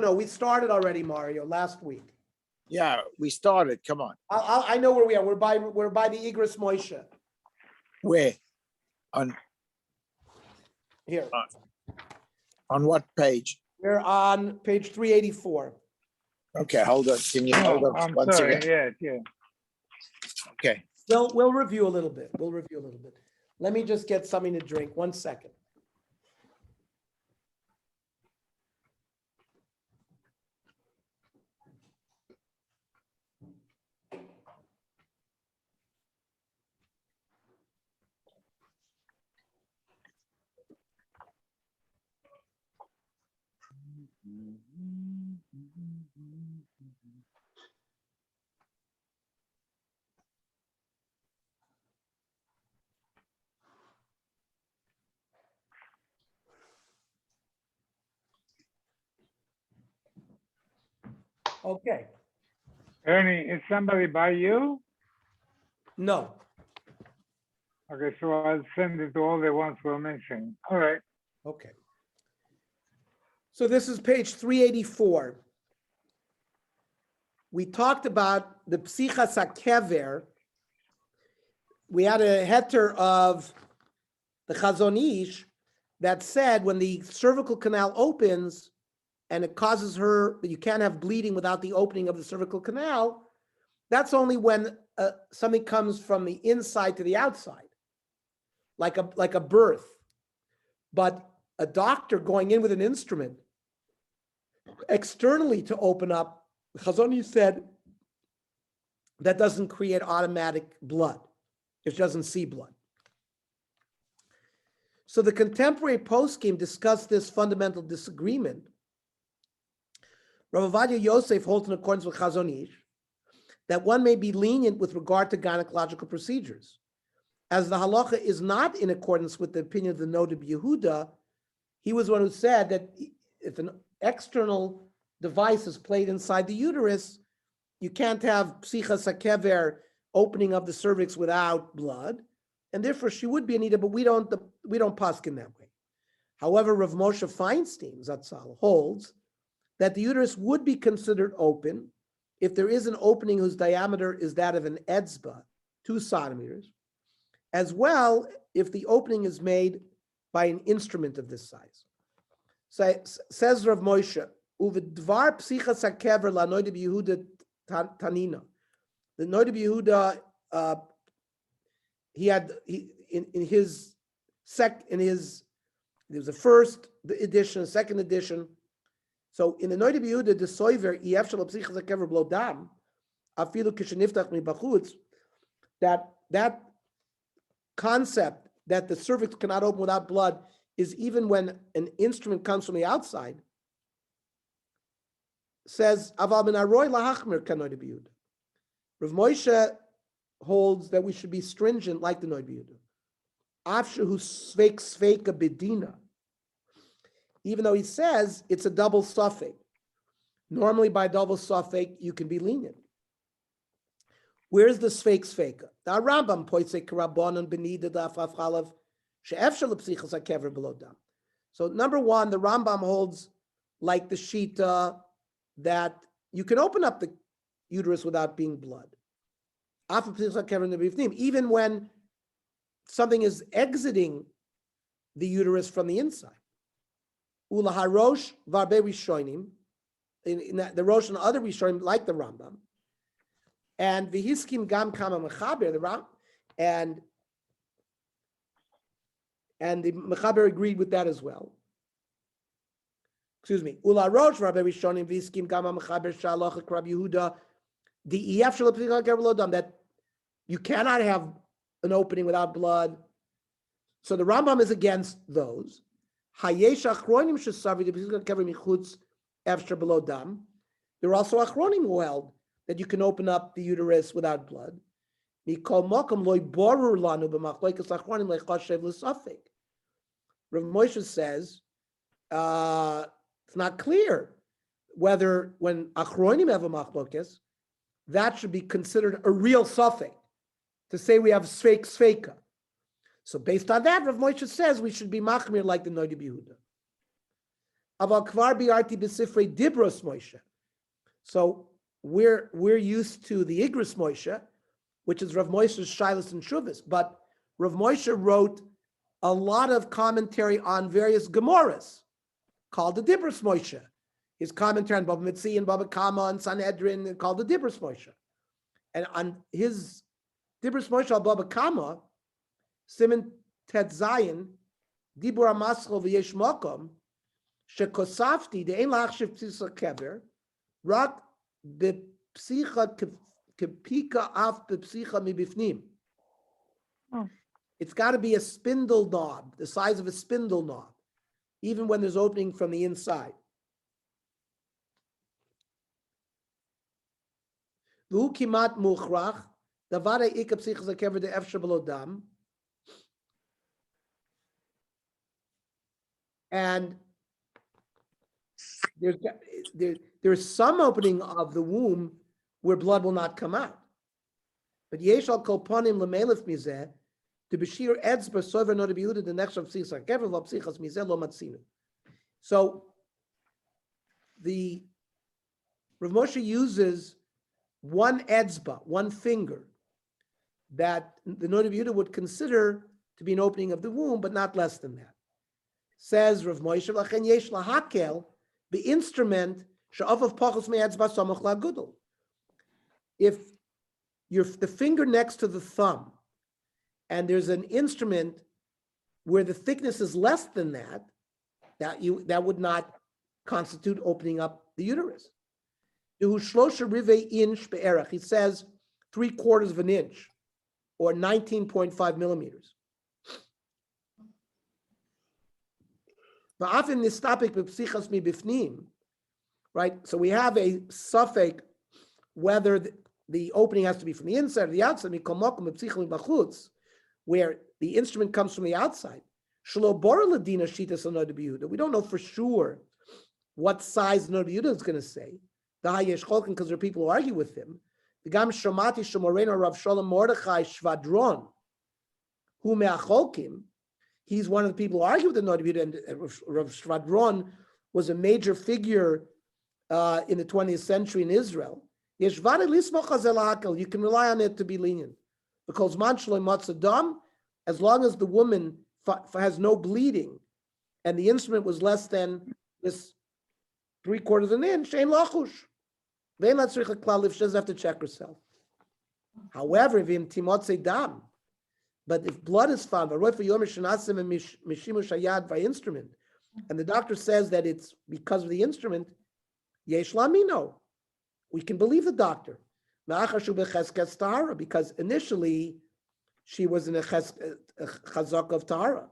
No. We started already, Mario, last week. Yeah, we started. Come on. I know where we are. We're by the Igris Moshe. Where? On Here. on what page? We're on page 384. Okay, hold on. Can you hold on I'm once sorry. again? Yeah. Okay. We'll review a little bit. Let me just get something to drink. 1 second. Okay. Ernie, is somebody by you? No. Okay, so I'll send it to all the ones we're missing. All right. Okay. So this is page 384. We talked about the Psichas HaKever. We had a heter of the Chazon Ish that said when the cervical canal opens and it causes her, you can't have bleeding without the opening of the cervical canal, that's only when something comes from the inside to the outside, like a birth. But a doctor going in with an instrument externally to open up, Chazon Ish said that doesn't create automatic blood. It doesn't see blood. So the contemporary poskim discussed this fundamental disagreement. Rav Ovadia Yosef holds in accordance with Chazon Ish that one may be lenient with regard to gynecological procedures. As the halacha is not in accordance with the opinion of the Nodeb Yehuda, he was one who said that if an external device is played inside the uterus, you can't have psichas hakever, opening of the cervix without blood, and therefore she would be Anita, but we don't paskin that way. However, Rav Moshe Feinstein Zatzal holds that the uterus would be considered open if there is an opening whose diameter is that of an etzba, 2 centimeters, as well if the opening is made by an instrument of this size. So, says Rav Moshe, uvidvar psichas hakever la Nodeb Yehuda tanina. The Nodeb Yehuda, there was a first edition, a second edition. So in the Nodeb Yehuda, the soiver ef shel psichas hakever blo dam, afilu kisheniftach mibachutz, that concept that the cervix cannot open without blood is even when an instrument comes from the outside. Says aval min haroy lahachmir kan Nodeb Yehuda. Rav Moshe holds that we should be stringent like the Nodeb Yehuda. Afshehu sveik sveika bedina. Even though he says it's a double suffix. Normally by double suffix, you can be lenient. Where's the sveik sveika? The Rambam poisek rabbanon benida dafaf chalav she'ef shel psichas hakever below dam. So number one, the Rambam holds like the Shita that you can open up the uterus without being blood. Even when something is exiting the uterus from the inside. Ulaharosh varbe rishonim, in the Rosh and other rishonim like the Rambam, and v'hiskim gam kama mechaber, the Ram, and the mechaber agreed with that as well. Excuse me. Ulaharosh varbe rishonim v'hiskim gam mechaber shalach Rab Yehuda the ef shel psichas hakever lo dam, that you cannot have an opening without blood. So the Rambam is against those. Hayesh achronim shesavi the psichas hakever michutz efshar below dam. There are also achronim who held that you can open up the uterus without blood. Mikol makom loy borur lanu b'machlokas achronim lechashev l'safek. Rav Moshe says it's not clear whether when achronim have a machlokas, that should be considered a real suffix to say we have sveik sveika. So based on that, Rav Moshe says we should be machmir like the Nodeb Yehuda. Aval kvar biarti b'sifrei dibros Moshe. So we're used to the Igros Moshe, which is Rav Moshe's Shilas and Shuvas, but Rav Moshe wrote a lot of commentary on various Gemaras called the Dibros Moshe. His commentary on Baba Mitzi and Baba Kama and Sanhedrin called the Dibros Moshe. And on his Dibros Moshe al Baba Kama, Siman Tet Zayin, Dibur HaMaschal v'yesh Mokom, Shekosafti, the Ein Lachshiv Psisa Kever, Rak B'psicha Kepika Af B'psicha Mibifnim. It's got to be a spindle knob, the size of a spindle knob, even when there's opening from the inside. V'hu kimat muchrach, davare ika psichas hakever de'efsher b'lo dam. And there's some opening of the womb where blood will not come out. But yesh al kol panim lemelef mizeh, to b'shir etzber sover not to be the next of psichas hakever lo psichas mizeh lo matzinu. So the Rav Moshe uses one etzba, one finger, that the Noda B'Yehuda would consider to be an opening of the womb, but not less than that. Says Rav Moshe, "Lachen yesh lahakel the instrument she'ofav pachos me'etzba samach la'gudel." If you're the finger next to the thumb, and there's an instrument where the thickness is less than that, that would not constitute opening up the uterus. He says 3/4 of an inch, or 19.5 millimeters. Right? So we have a suffix whether the opening has to be from the inside or the outside, where the instrument comes from the outside. We don't know for sure what size Noda B'Yehuda is going to say. Because there are people who argue with him. The Gam Shomati Shomoreno Rav Shalom Mordechai Shvadron, who me'acholkim, he's one of the people who argue with the Noda B'Yehuda, and Rav Shvadron was a major figure in the 20th century in Israel. You can rely on it to be lenient. Because as long as the woman has no bleeding and the instrument was less than this 3/4 of an inch, she doesn't have to check herself. However, if blood is found by instrument, and the doctor says that it's because of the instrument, yesh lamino, we can believe the doctor. Because initially she was in a chazak of tahara.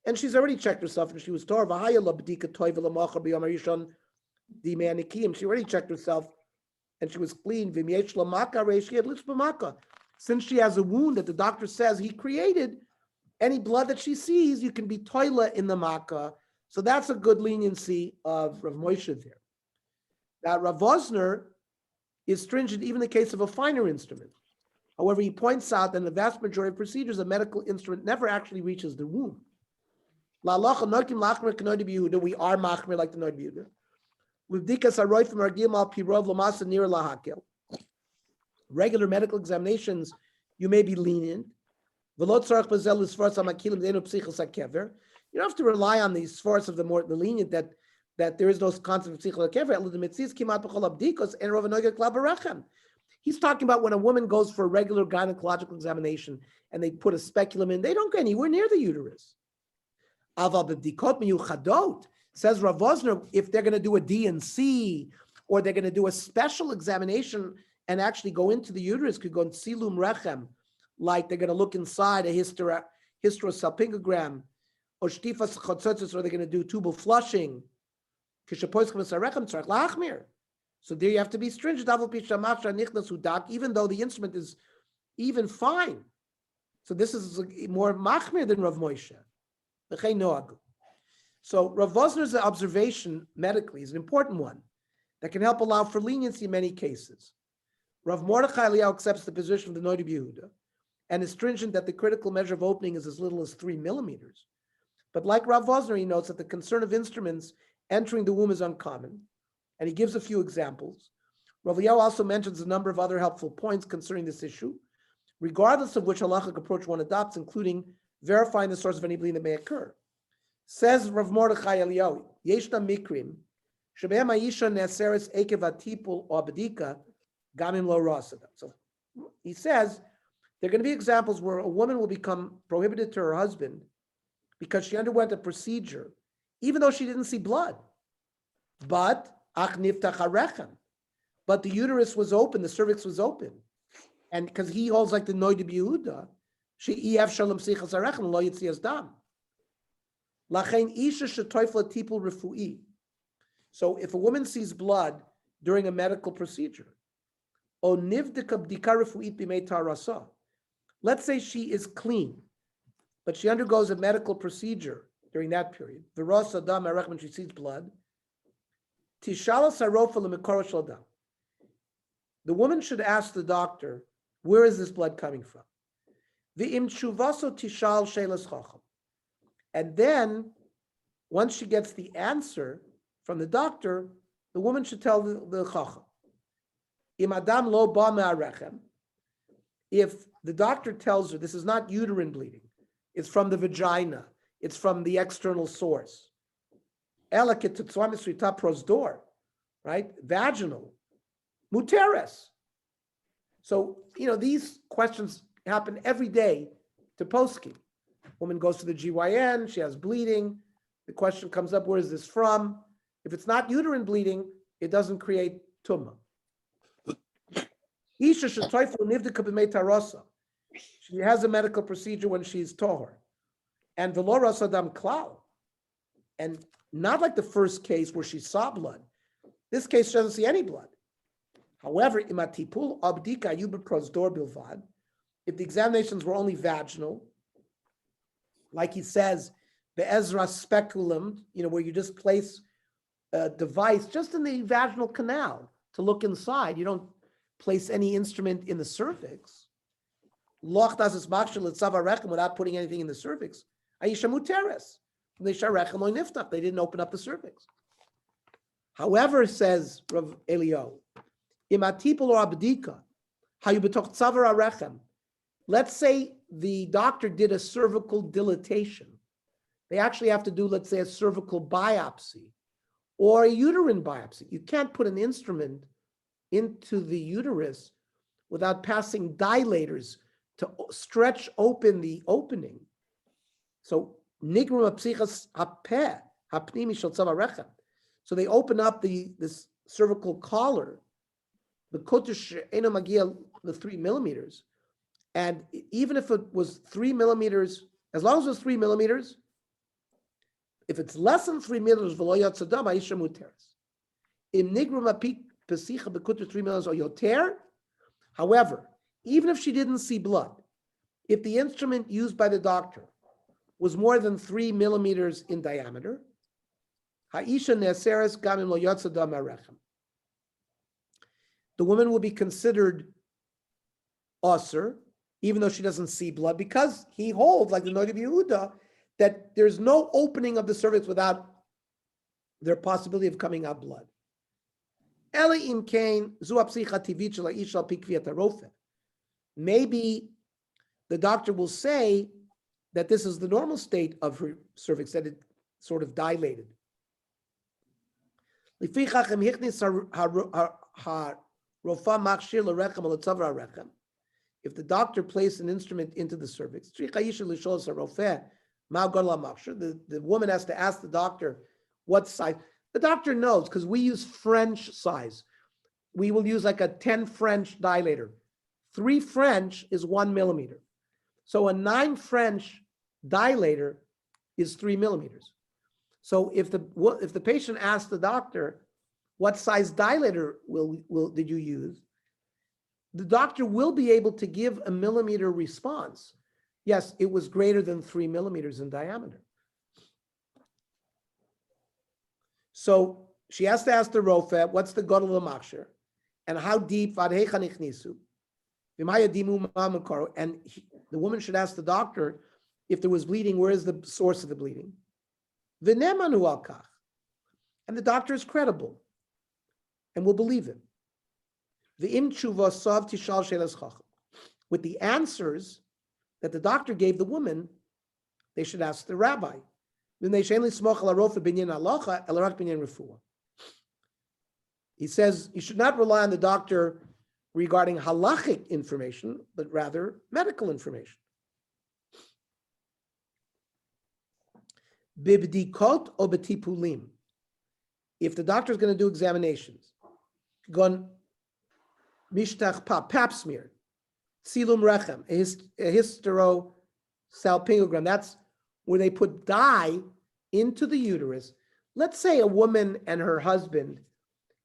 And she's already checked herself, and she was tahara. She already checked herself, and she was clean. Since she has a wound that the doctor says he created, any blood that she sees, you can be toilet in the makkah. So that's a good leniency of Rav Moshe there. That Rav Vosner is stringent even in the case of a finer instrument. However, he points out that in the vast majority of procedures, a medical instrument never actually reaches the womb. We are machmir like the Noda B'Yehuda. With dikas haroy from argim al pirov lamasa near lahakel. Regular medical examinations, you may be lenient. You don't have to rely on these sforce of the lenient that there is no concept of psichol hakever. He's talking about when a woman goes for a regular gynecological examination and they put a speculum in, they don't go anywhere near the uterus. Says Rav Vosner, if they're going to do a D&C or they're going to do a special examination and actually go into the uterus, could go in silum rechem, like they're going to look inside a hysterosalpingogram, or shtifas chotzotzos, or they're going to do tubal flushing. So there you have to be stringent, even though the instrument is even fine. So this is more machmir than Rav Moshe. So Rav Vosner's observation medically is an important one that can help allow for leniency in many cases. Rav Mordechai Eliyahu accepts the position of the Noda B'Yehuda and is stringent that the critical measure of opening is as little as 3 millimeters. But like Rav Vosner, he notes that the concern of instruments entering the womb is uncommon, and he gives a few examples. Rav Eliyahu also mentions a number of other helpful points concerning this issue, regardless of which halachic approach one adopts, including verifying the source of any bleeding that may occur. Says Rav Mordechai Eliyahu, Yeshna Mikrim, Shebehem Aisha Neseres Ekev Atipul or Bedika, Gamim Lo Rasada. So he says there are going to be examples where a woman will become prohibited to her husband because she underwent a procedure, even though she didn't see blood. But Ach Niftach Harechem. But the uterus was open, the cervix was open. And because he holds like the Noid Yehuda, she EF Shalom Sichas Harechem, Lo Yitzias Dam. Lachein Isha Shetoifla Tipul Refu'i. So if a woman sees blood during a medical procedure, O Nivdika Bdika Refu'it B'mei Tarasa. Let's say she is clean, but she undergoes a medical procedure during that period. V'ros Adam Arech, when she sees blood. Tishala Sarofa L'Mekora Shaldam. The woman should ask the doctor, where is this blood coming from? V'im Tshuvaso Tishal Shelas Chacham. And then, once she gets the answer from the doctor, the woman should tell the Chacham. Im Adam lo ba me'arechem. If the doctor tells her this is not uterine bleeding, it's from the vagina, it's from the external source. Ela ketetzua misrita prosdor, right? Vaginal, muteres. So, these questions happen every day to poskim. Woman goes to the GYN, she has bleeding. The question comes up, where is this from? If it's not uterine bleeding, it doesn't create tumma. Isha shetoifel nivdika b'mei tarasa. She has a medical procedure when she's tohar. And v'lo ras adam klal. And not like the first case where she saw blood. This case, she doesn't see any blood. However, imatipul abdika yubr prosdor bilvad. If the examinations were only vaginal, like he says, the Ezra speculum, where you just place a device just in the vaginal canal to look inside. You don't place any instrument in the cervix. Loch das es machshel tzavarechem without putting anything in the cervix. Aisha muteres. They didn't open up the cervix. However, says Rav Eliyahu, imatipul or abdika, hayu betoch tzavar arechem. Let's say the doctor did a cervical dilatation. They actually have to do, let's say, a cervical biopsy or a uterine biopsy. You can't put an instrument into the uterus without passing dilators to stretch open the opening. So, so they open up this cervical collar, the 3 millimeters. And even if it was 3 millimeters, as long as it was 3 millimeters, if it's less than 3 millimeters, however, even if she didn't see blood, if the instrument used by the doctor was more than 3 millimeters in diameter, the woman will be considered usher, even though she doesn't see blood, because he holds, like the Noid Yehuda, that there's no opening of the cervix without their possibility of coming out blood. Maybe the doctor will say that this is the normal state of her cervix, that it sort of dilated. If the doctor placed an instrument into the cervix, the woman has to ask the doctor what size. The doctor knows, because we use French size. We will use like a 10 French dilator. 3 French is 1 millimeter. So a 9 French dilator is 3 millimeters. So if the patient asks the doctor, what size dilator did you use? The doctor will be able to give a millimeter response. Yes, it was greater than 3 millimeters in diameter. So she has to ask the Rofeh, what's the Godel L'Machsher? And how deep? And the woman should ask the doctor, if there was bleeding, where is the source of the bleeding? V'nemanu al kach. And the doctor is credible and will believe him. V'im tshuva sav tishal shelas chacham. With the answers that the doctor gave the woman, they should ask the rabbi. He says you should not rely on the doctor regarding halachic information, but rather medical information. Bibdikot o betipulim. If the doctor is going to do examinations, gon mishtach pap smear, silum rechem, a hysterosalpingogram. That's where they put dye into the uterus. Let's say a woman and her husband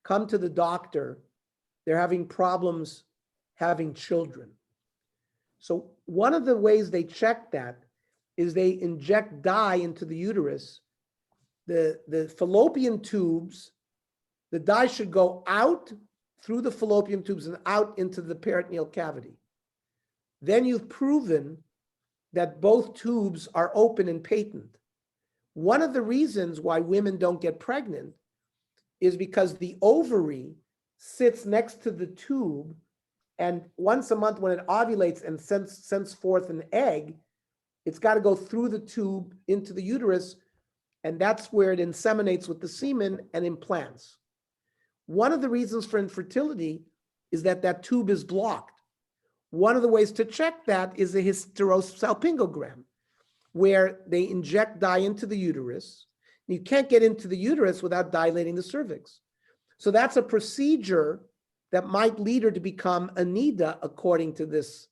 come to the doctor. They're having problems having children. So one of the ways they check that is they inject dye into the uterus. The fallopian tubes, the dye should go out through the fallopian tubes and out into the peritoneal cavity. Then you've proven that both tubes are open and patent. One of the reasons why women don't get pregnant is because the ovary sits next to the tube, and once a month when it ovulates and sends forth an egg, it's got to go through the tube into the uterus, and that's where it inseminates with the semen and implants. One of the reasons for infertility is that that tube is blocked. One of the ways to check that is a hysterosalpingogram, where they inject dye into the uterus. You can't get into the uterus without dilating the cervix. So that's a procedure that might lead her to become a nida according to this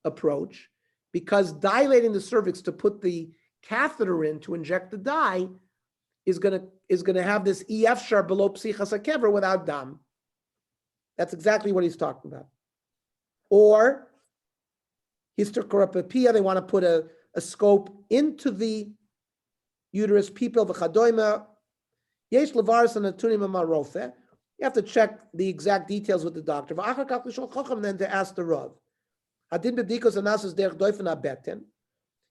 approach, because dilating the cervix to put the catheter in to inject the dye is gonna have this efshar below psichas hakever without dam. That's exactly what he's talking about. Or hysterocorapapia, they want to put a scope into the uterus, people v'chadoima. Yesh levaris anatunim amarofe. You have to check the exact details with the doctor. V'achar kach l'shol chacham, then to ask the rav. Hadin bedikos anasas derech doifen abeten.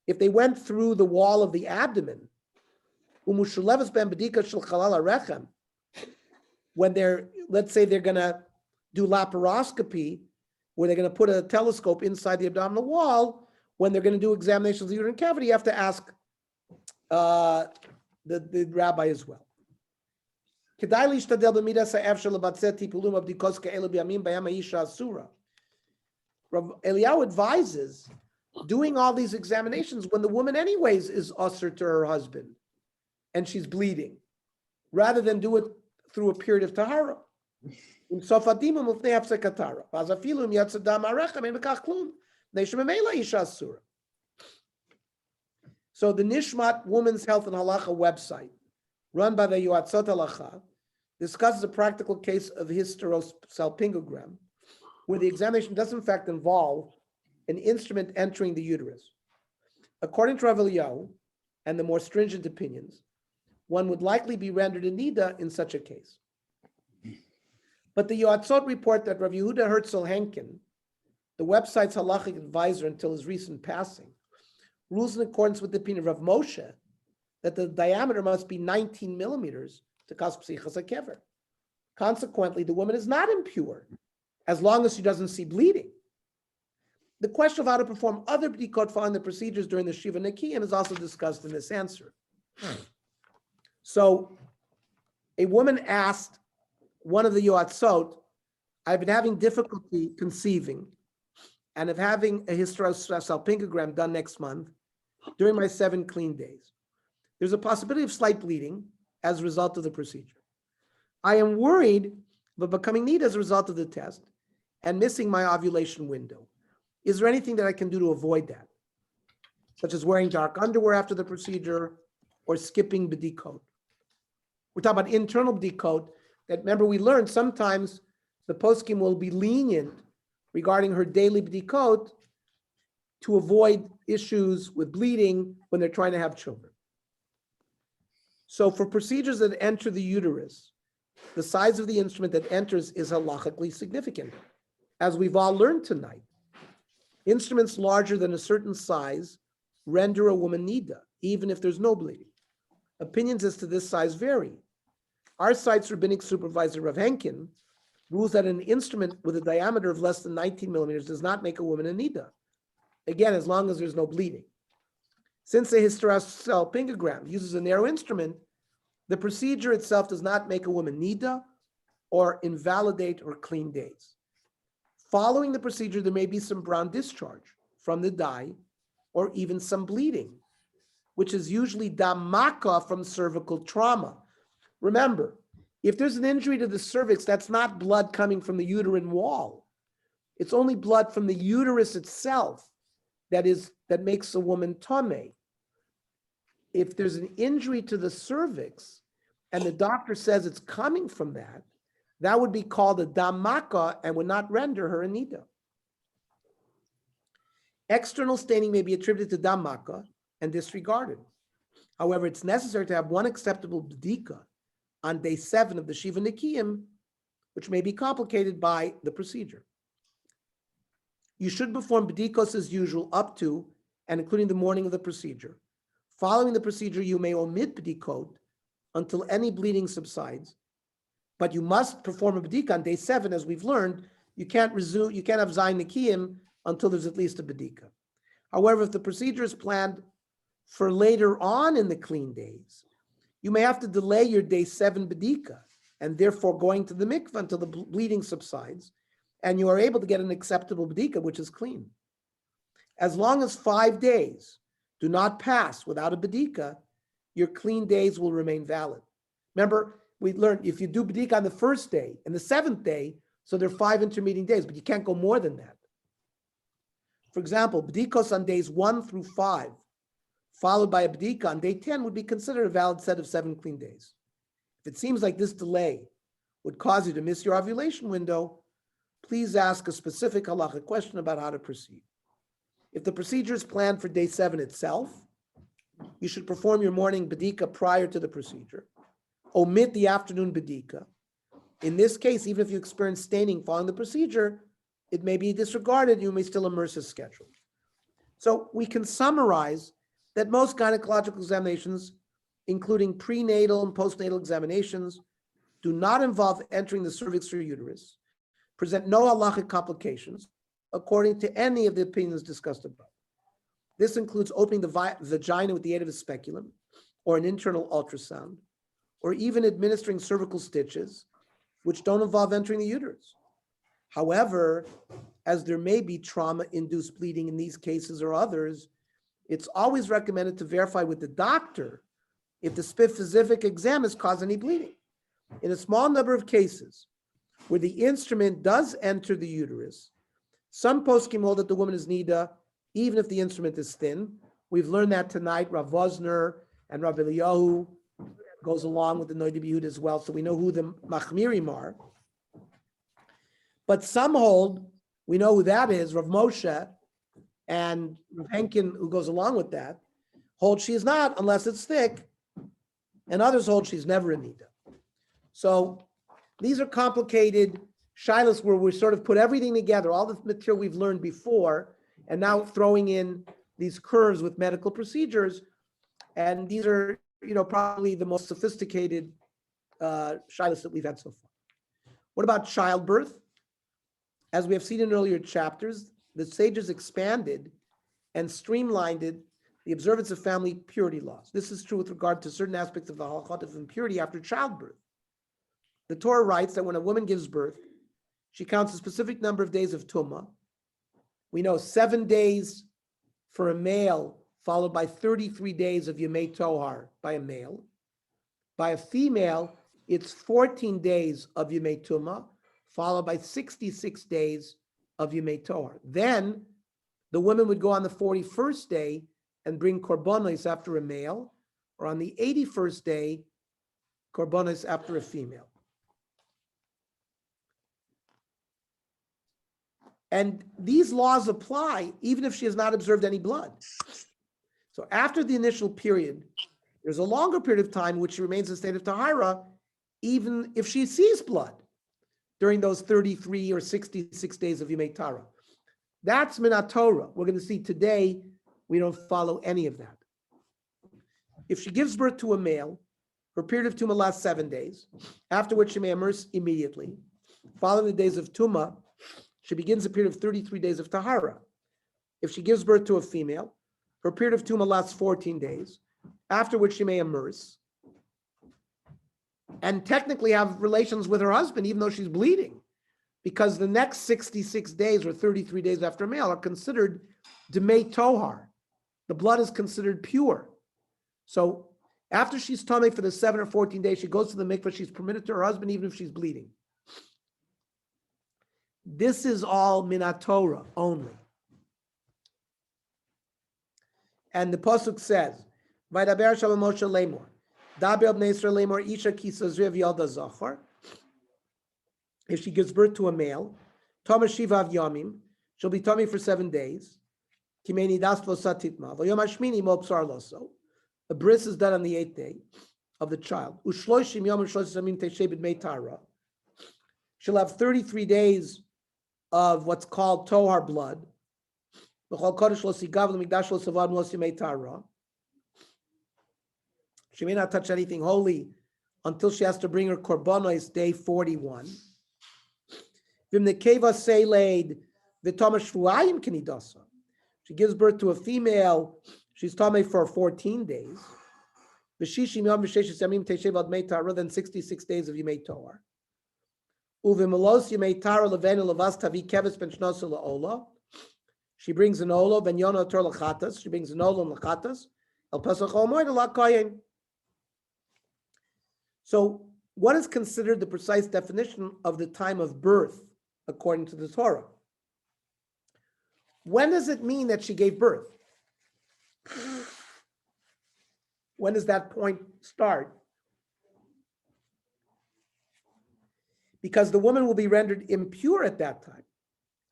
If they went through the wall of the abdomen, umushuleves ben bedikos shel chalal harechem, when let's say they're going to do laparoscopy, where they're going to put a telescope inside the abdominal wall, when they're going to do examinations of the uterine cavity, you have to ask the rabbi as well. Rav Eliyahu advises doing all these examinations when the woman anyways is usher to her husband and she's bleeding, rather than do it through a period of tahara. So the Nishmat Women's Health and Halacha website, run by the Yoatzot Halacha, discusses a practical case of hysterosalpingogram, where the examination does in fact involve an instrument entering the uterus. According to Rav Eliyahu and the more stringent opinions, one would likely be rendered a nida in such a case. But the Yoatzot report that Rav Yehuda Herzl Henkin, the website's halachic advisor until his recent passing, rules in accordance with the opinion of Rav Moshe that the diameter must be 19 millimeters to cause psichas hakever. Consequently, the woman is not impure as long as she doesn't see bleeding. The question of how to perform other b'dikot following the procedures during the Shiva Nekiyim is also discussed in this answer. So, a woman asked one of the Yoatzot, I've been having difficulty conceiving and of having a hysterosalpingogram done next month during my 7 clean days. There's a possibility of slight bleeding as a result of the procedure. I am worried of becoming nida as a result of the test and missing my ovulation window. Is there anything that I can do to avoid that? Such as wearing dark underwear after the procedure or skipping b'dikot. We're talking about internal b'dikot. That, remember, we learned sometimes the poskim will be lenient regarding her daily b'dikot to avoid issues with bleeding when they're trying to have children. So for procedures that enter the uterus, the size of the instrument that enters is halachically significant, as we've all learned tonight. Instruments larger than a certain size render a woman nida, even if there's no bleeding. Opinions as to this size vary. Our site's rabbinic supervisor, Rav Henkin, rules that an instrument with a diameter of less than 19 millimeters does not make a woman a nida. Again, as long as there's no bleeding. Since a hysterosalpingogram uses a narrow instrument, the procedure itself does not make a woman nida or invalidate her clean days. Following the procedure, there may be some brown discharge from the dye or even some bleeding, which is usually damaka from cervical trauma. Remember, if there's an injury to the cervix, that's not blood coming from the uterine wall. It's only blood from the uterus itself that makes a woman tameh. If there's an injury to the cervix and the doctor says it's coming from that, that would be called a damaka and would not render her a nida. External staining may be attributed to damaka and disregarded. However, it's necessary to have one acceptable bdika on day 7 of the Shiva Nikiyim, which may be complicated by the procedure. You should perform bdikos as usual up to and including the morning of the procedure. Following the procedure, you may omit bdikot until any bleeding subsides, but you must perform a bdika on day 7, as we've learned. You can't have Zayin Nikiyim until there's at least a bdika. However, if the procedure is planned for later on in the clean days, you may have to delay your day 7 bdika and therefore going to the mikveh until the bleeding subsides, and you are able to get an acceptable bdika, which is clean. As long as 5 days do not pass without a bdika, your clean days will remain valid. Remember, we learned if you do bdika on the first day and the 7th day, so there are 5 intermediate days, but you can't go more than that. For example, bdikos on days 1 through 5, followed by a bdika on day 10 would be considered a valid set of 7 clean days. If it seems like this delay would cause you to miss your ovulation window, please ask a specific halachic question about how to proceed. If the procedure is planned for day 7 itself, you should perform your morning bdika prior to the procedure. Omit the afternoon bdika. In this case, even if you experience staining following the procedure, it may be disregarded. You may still immerse as scheduled. So we can summarize that most gynecological examinations, including prenatal and postnatal examinations, do not involve entering the cervix or uterus, present no halachic complications, according to any of the opinions discussed above. This includes opening the vagina with the aid of a speculum, or an internal ultrasound, or even administering cervical stitches, which don't involve entering the uterus. However, as there may be trauma-induced bleeding in these cases or others, it's always recommended to verify with the doctor if the specific exam has caused any bleeding. In a small number of cases where the instrument does enter the uterus, some poskim hold that the woman is nida, even if the instrument is thin. We've learned that tonight. Rav Vosner and Rav Eliyahu goes along with the Noda B'Yehuda as well, so we know who the machmirim are. But some hold, we know who that is, Rav Moshe, and Rav Henkin, who goes along with that, hold she is not unless it's thick, and others hold she's never a nida. So these are complicated shilas where we sort of put everything together, all the material we've learned before, and now throwing in these curves with medical procedures. And these are, probably the most sophisticated shilas that we've had so far. What about childbirth? As we have seen in earlier chapters, the sages expanded and streamlined the observance of family purity laws. This is true with regard to certain aspects of the halachot of impurity after childbirth. The Torah writes that when a woman gives birth, she counts a specific number of days of tumah. We know 7 days for a male, followed by 33 days of Yemei Tohar by a male. By a female, it's 14 days of Yemei Tumah, followed by 66 days of Yemei Tohar. Then the woman would go on the 41st day and bring korbanos after a male, or on the 81st day, korbanos after a female. And these laws apply even if she has not observed any blood. So after the initial period, there's a longer period of time in which she remains in a state of tahara, even if she sees blood during those 33 or 66 days of Yemei Tara. That's Minat Torah. We're going to see today we don't follow any of that. If she gives birth to a male, her period of Tuma lasts 7 days, after which she may immerse immediately. Following the days of Tuma, she begins a period of 33 days of Tahara. If she gives birth to a female, her period of Tuma lasts 14 days, after which she may immerse and technically have relations with her husband, even though she's bleeding, because the next 66 days or 33 days after a male are considered Demei Tohar. The blood is considered pure. So after she's tummy for the 7 or 14 days, she goes to the mikveh, she's permitted to her husband even if she's bleeding. This is all Minat Torah only. And the pasuk says, "Vaydaber Shalom Moshe Lemor, Daber Bnei Yisrael Lemor Isha Ki Sazriv Yalda Zachar." If she gives birth to a male, Tama Shivav Yamim, she'll be tummy for 7 days. Kimeni Dasvo Satitma, Vayom Hashmini Mo Psar Loso. A bris is done on the 8th day of the child. Ushloishim Yom Shloshim Teshebed Meitara. She'll have 33 days of what's called Tohar blood. She may not touch anything holy until she has to bring her korbanos day 41. She gives birth to a female, she's tamei for 14 days. Then 66 days of Yimei Tohar. She brings an olo, ben yona tor lachatas. She brings an olo and lachatas. El pesach omoid lakayin. So, what is considered the precise definition of the time of birth according to the Torah? When does it mean that she gave birth? When does that point start? Because the woman will be rendered impure at that time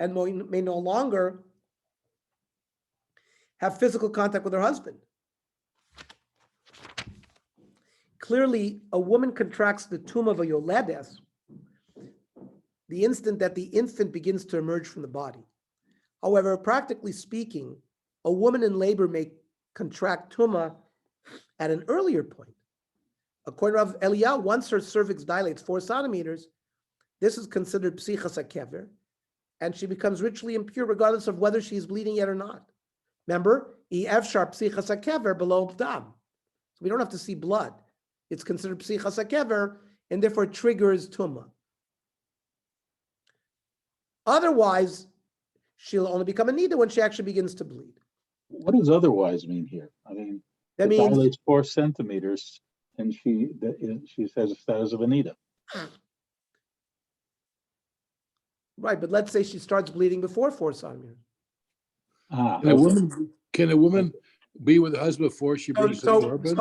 and may no longer have physical contact with her husband. Clearly, a woman contracts the tomb of a yoledes the instant that the infant begins to emerge from the body. However, practically speaking, a woman in labor may contract tumah at an earlier point. According to Rav Eliyahu, once her cervix dilates 4 centimeters, this is considered psichas hakever, and she becomes ritually impure regardless of whether she is bleeding yet or not. Remember, efshar psichas hakever below dam. So we don't have to see blood. It's considered psichas hakever, and therefore triggers tumah. Otherwise, she'll only become a nida when she actually begins to bleed. What does otherwise mean here? I mean, That it means dilates 4 centimeters, and she says a status of Anita. right, but let's say she starts bleeding before 4 centimeters. Ah, Can a woman be with her husband before she brings the korban?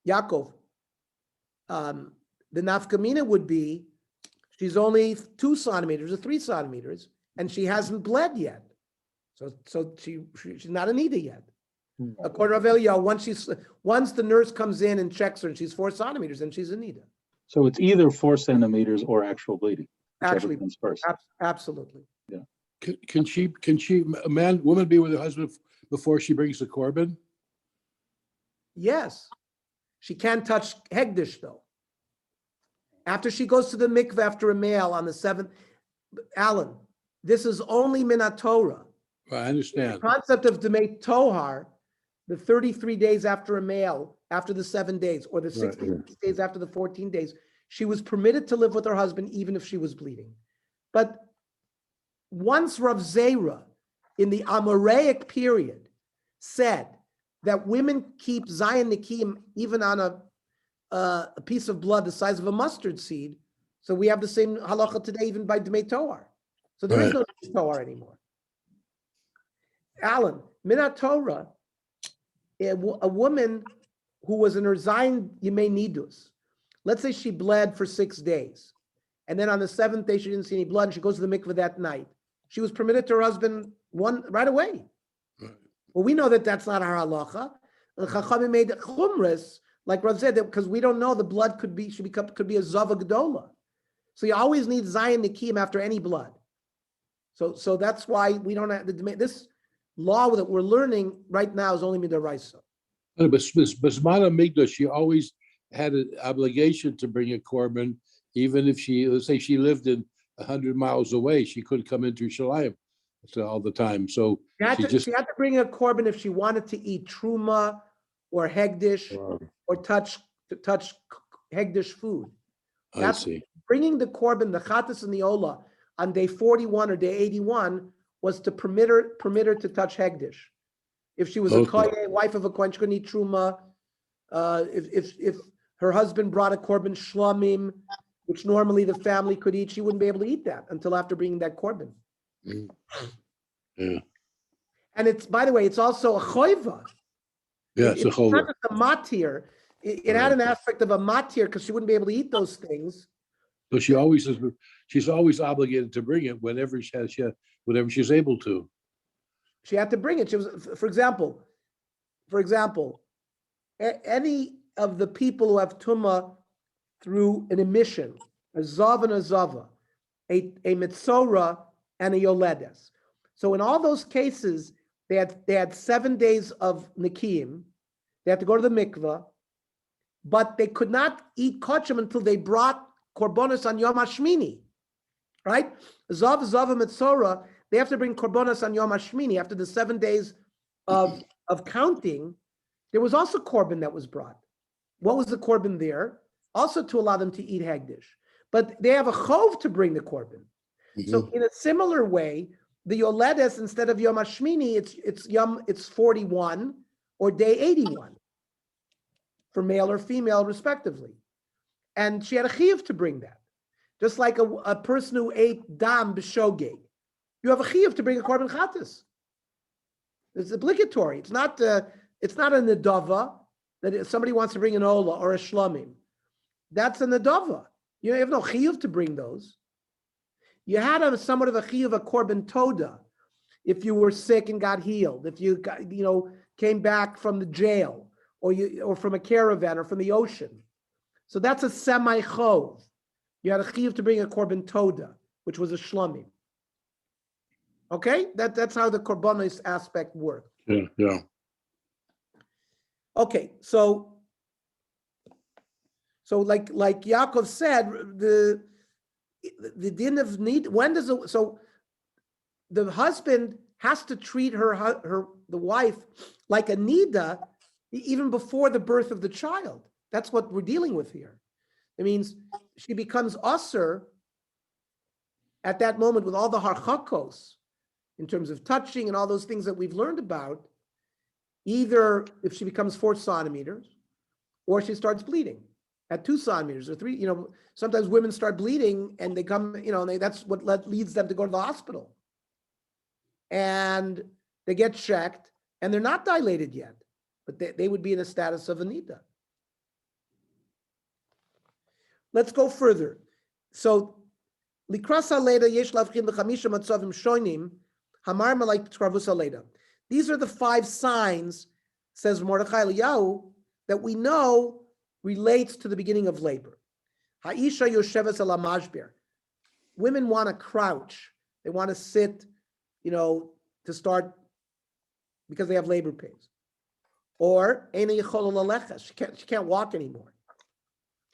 Yaakov, the nafkamina would be she's only 2 centimeters or 3 centimeters, and she hasn't bled yet. So she's not a nida yet. According to Rav Eliyahu, once the nurse comes in and checks her and she's 4 centimeters, then she's a nida. so it's either 4 centimeters or actual bleeding. whichever Actually, comes first. Absolutely. Can woman be with her husband before she brings the korban? Yes. She can't touch Hegdish though. After she goes to the mikveh after a male on the 7th, Alan, this is only Minat Torah. I understand. The concept of Demei Tohar, the 33 days after a male, after the 7 days, or the 66 days after the 14 days, she was permitted to live with her husband even if she was bleeding. But once Rav Zera, in the Amoraic period, said that women keep Zayin Nikim even on a piece of blood the size of a mustard seed, so we have the same halacha today even by Demei Tohar. So there is no Tohar anymore. Alan, Minat Torah, a woman who was in her Zayin Yemei Nidus, let's say she bled for 6 days, and then on the 7th day she didn't see any blood, and she goes to the mikveh that night. She was permitted to her husband right away. Right. Well, we know that that's not our halacha. The Chachamim made chumras, like Rav said, because we don't know the blood could be a zava gedola. So you always need Zayin Nikim after any blood. So that's why we don't have this law that we're learning right now is only midaraisa. But Zman Hamikdash, she always had an obligation to bring a korban, even if let's say she lived in 100 miles away, she couldn't come into Shalayim all the time. So She had to bring a korban if she wanted to eat truma or hegdish or touch hegdish food. I see. Bringing the korban, the chatas and the ola on day 41 or day 81 was to permit her to touch hegdish. If she was a kohen, wife of a kohen, she couldn't eat truma. If her husband brought a korban shlamim, which normally the family could eat, she wouldn't be able to eat that until after bringing that korban. Yeah. And it's, by the way, it's also a choiva. Yeah, it's a It's not just a matir. It had an aspect of a matir because she wouldn't be able to eat those things. So she's always obligated to bring it whenever whenever she's able to. She had to bring it. She was, for example, any of the people who have tumah through an emission, a zav and a zava, a mitzora and a yoledes. So in all those cases, they had 7 days of nikim. They had to go to the mikveh, but they could not eat kachim until they brought korbanos on Yom HaShmini, right? Zav, Zav, and Mitzora, they have to bring korbanos on Yom HaShmini. After the 7 days of counting, there was also korban that was brought. What was the korban there? Also to allow them to eat hagdish. But they have a chov to bring the korban. So in a similar way, the Yoledes, instead of Yom HaShmini, it's 41 or day 81 for male or female, respectively. And she had a chiyuv to bring that. Just like a person who ate dam b'shogeg. You have a chiyuv to bring a korban chatas. It's obligatory. It's not a nedava that if somebody wants to bring an ola or a shlamim. That's a nedava. You have no chiyuv to bring those. You had somewhat of a chiyuv, a korban toda, if you were sick and got healed, if you got, came back from the jail, or from a caravan, or from the ocean. So that's a semi-chov. You had a chiyuv to bring a korban toda, which was a shlamim. Okay, that's how the korbanos aspect worked. Yeah. Okay, so like Yaakov said, the din of need. When does so the husband has to treat the wife like a nida even before the birth of the child. That's what we're dealing with here. It means she becomes usher at that moment with all the harchakos in terms of touching and all those things that we've learned about, either if she becomes 4 centimeters or she starts bleeding at 2 centimeters or 3, sometimes women start bleeding and they come, that's what leads them to go to the hospital. And they get checked and they're not dilated yet, but they would be in a status of anida. Let's go further. So, likras haleda yesh lavchin l'chamisha matzavim shonim, hamar malay tkravus haleda. These are the 5 signs, says Mordechai Eliyahu, that we know relates to the beginning of labor. Ha'isha yosheves ala mashber. Women want to crouch. They want to sit, to start because they have labor pains. Or eina yichola laleches. She can't walk anymore.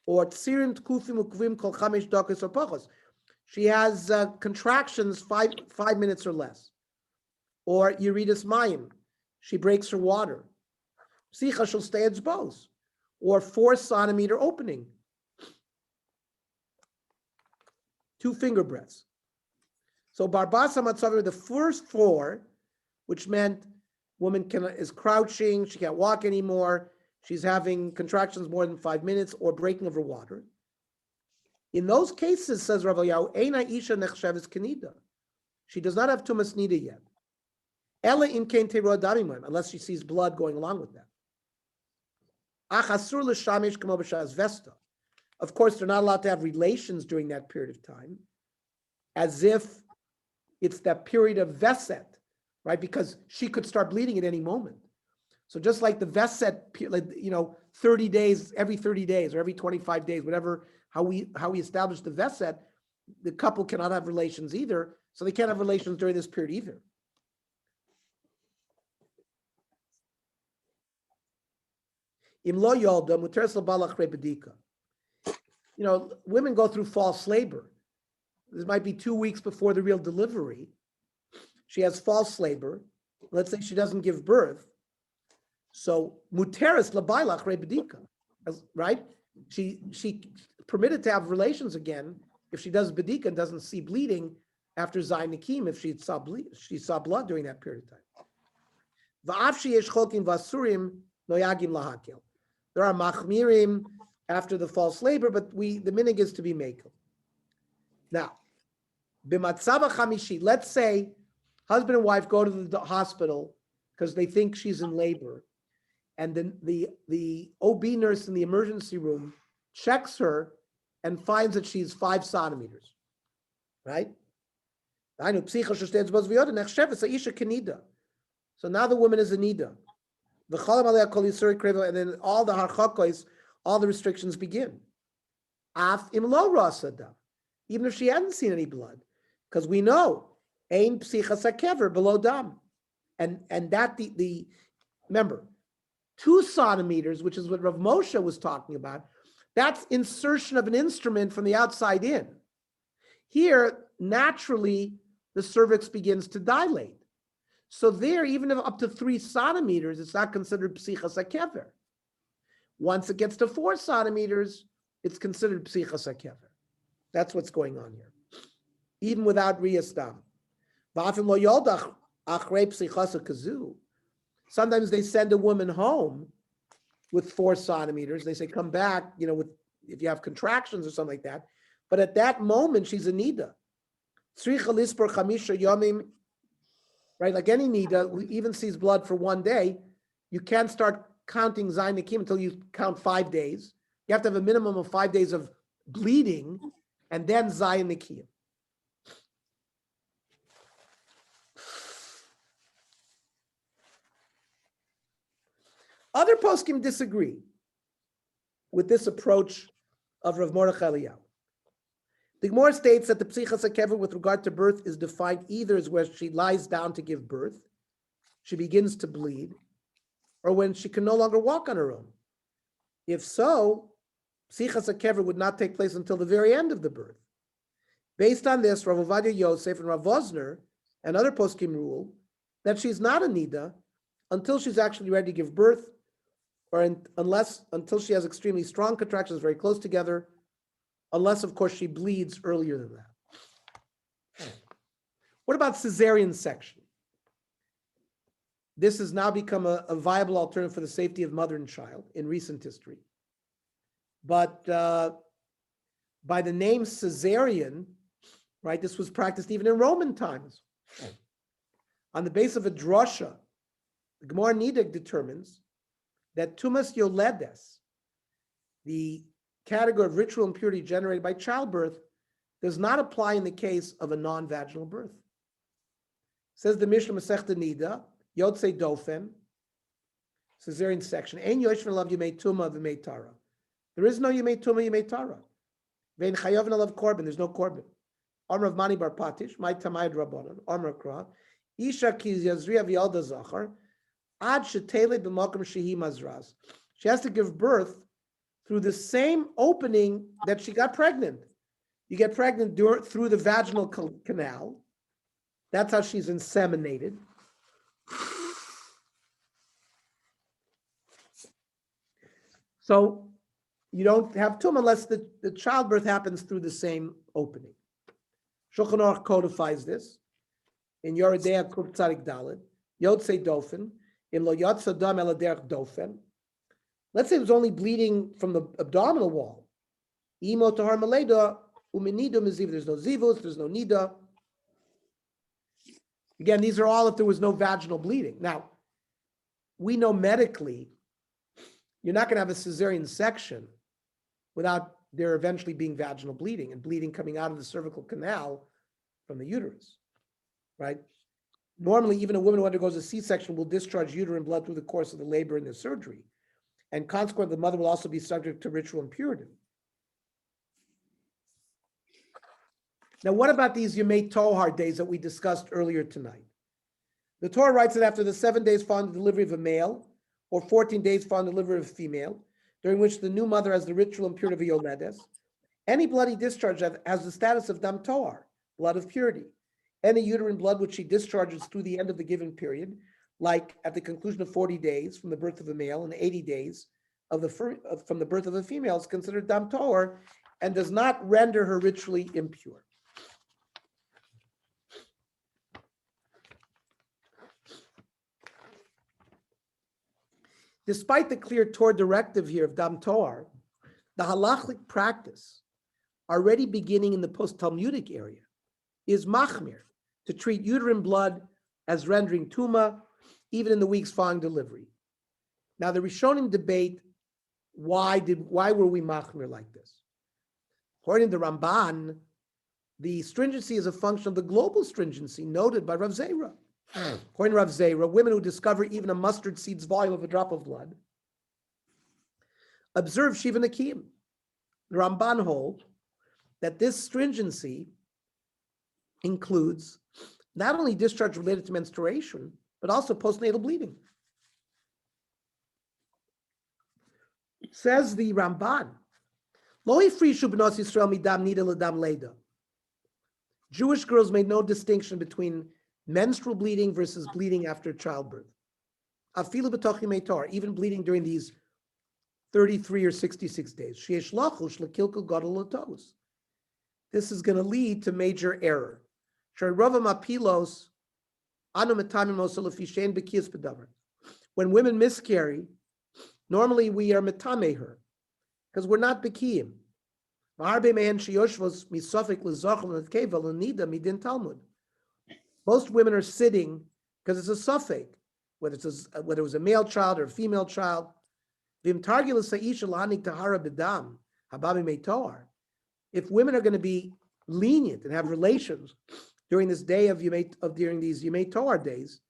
Or tsirin tkufim ukvim kol chamesh dakos or pachos. She has contractions 5 minutes or less. Or Yeridas Mayim, she breaks her water. Psicha shel stay etzbos, or 4 centimeter opening, 2 finger breadths. So Barbasa Matzaver, the first 4, which meant woman is crouching, she can't walk anymore, she's having contractions more than 5 minutes, or breaking of her water. In those cases, says Rav Eliyahu, Eina Isha Nechsheves Kenida. She does not have Tumas Nida yet. Ela in kain teruah damim, unless she sees blood going along with that. Ach asur l'shamish kamo b'shas vesta. Of course, they're not allowed to have relations during that period of time, as if it's that period of veset, right? Because she could start bleeding at any moment. So just like the veset, 30 days, every 30 days or every 25 days, whatever, how we establish the veset, the couple cannot have relations either, so they can't have relations during this period either. Im lo yolda muteres labalach rebedika. Women go through false labor. This might be 2 weeks before the real delivery. She has false labor. Let's say she doesn't give birth. So muteres labalach rebedika, right? She permitted to have relations again if she does bedika and doesn't see bleeding after zayin nikim, if she saw blood during that period of time. Va'af sheyesh chokim vasurim noyagim lahakel. There are machmirim after the false labor, but the minig is to be makel. Now, b'matzava chamishi, let's say husband and wife go to the hospital because they think she's in labor, and then the OB nurse in the emergency room checks her and finds that she's 5 centimeters, right? So now the woman is a nida. And then all the harchakos, all the restrictions begin. Even if she hadn't seen any blood, because we know ein psichas hakever below dam, and that the remember 2 centimeters, which is what Rav Moshe was talking about. That's insertion of an instrument from the outside in. Here, naturally, the cervix begins to dilate. So there, even if up to 3 centimeters, it's not considered psichas hakever. Once it gets to 4 centimeters, it's considered psichas hakever. That's what's going on here. Even without riyastam. Sometimes they send a woman home with 4 centimeters. They say, come back, if you have contractions or something like that. But at that moment, she's a nida. Right, like any nida who even sees blood for 1 day, you can't start counting zayin nikim until you count 5 days. You have to have a minimum of 5 days of bleeding, and then zayin nikim. Other poskim disagree with this approach of Rav Mordechai Eliyahu. The Gemara states that the psichas hakever with regard to birth is defined either as where she lies down to give birth, she begins to bleed, or when she can no longer walk on her own. If so, psichas hakever would not take place until the very end of the birth. Based on this, Rav Ovadia Yosef and Rav Vosner and other poskim rule that she's not a nida until she's actually ready to give birth, or until she has extremely strong contractions very close together, unless, of course, she bleeds earlier than that. What about cesarean section? This has now become a viable alternative for the safety of mother and child in recent history. But by the name cesarean, right, this was practiced even in Roman times. On the basis of a drasha, the Gemara Nidig determines that tumas yoledes, the category of ritual impurity generated by childbirth, does not apply in the case of a non-vaginal birth. Says the Mishnah Masechta Nida, Yotzei Dofen, cesarean section, Ein yoshvin alav yemei tuma v'mei tara. There is no yemei tuma, yemei tara. Vein chayovin alav korban, there's no korban. Amr of Mani bar Patish, my tamayid rabbanon, Amr Kra, Isha ki yazriya v'yalda zachar, ad shetele b'makom shehi mazraz. She has to give birth through the same opening that she got pregnant. You get pregnant through the vaginal canal. That's how she's inseminated. So you don't have tum unless the childbirth happens through the same opening. Shulchan Aruch codifies this in Yoredea Kuf Tzadik Daled, Yotzei Dofen, in Lo Yotza Dam El Derech Dofen. Let's say it was only bleeding from the abdominal wall. Imo Tahar Maleda, Uminida Miziv, there's no zivus, there's no nida. Again, these are all if there was no vaginal bleeding. Now, we know medically, you're not going to have a cesarean section without there eventually being vaginal bleeding and bleeding coming out of the cervical canal from the uterus, right? Normally, even a woman who undergoes a C-section will discharge uterine blood through the course of the labor and the surgery. And consequently, the mother will also be subject to ritual impurity. Now, what about these Yemei Tohar days that we discussed earlier tonight? The Torah writes that after the 7 days following the delivery of a male, or 14 days following the delivery of a female, during which the new mother has the ritual impurity of Yoledes, any bloody discharge that has the status of Dam Tohar, blood of purity. Any uterine blood which she discharges through the end of the given period, like at the conclusion of 40 days from the birth of a male and 80 days from the birth of a female, is considered Dam Tohar and does not render her ritually impure. Despite the clear Torah directive here of Dam Tohar, the halachic practice, already beginning in the post-Talmudic area, is machmir, to treat uterine blood as rendering tuma, even in the weeks following delivery. Now, the Rishonim debate why were we machmir like this? According to Ramban, the stringency is a function of the global stringency noted by Rav Zera. According to Rav Zera, women who discover even a mustard seed's volume of a drop of blood observe Shiva Nakiyim. The Ramban holds that this stringency includes not only discharge related to menstruation, but also postnatal bleeding. Says the Ramban, Lo ifrishu b'nos Yisrael midam nida l'dam leda. Jewish girls made no distinction between menstrual bleeding versus bleeding after childbirth. Afilu b'toch yemei Torah, even bleeding during these 33 or 66 days. Sheyesh lachush l'kilkul gadol l'tos. This is going to lead to major error. When women miscarry, normally we are metame her because we're not bekiyim. Most women are sitting because it's a suffix, whether it was a male child or a female child. If women are going to be lenient and have relations during this day during these Yemei Tohar days,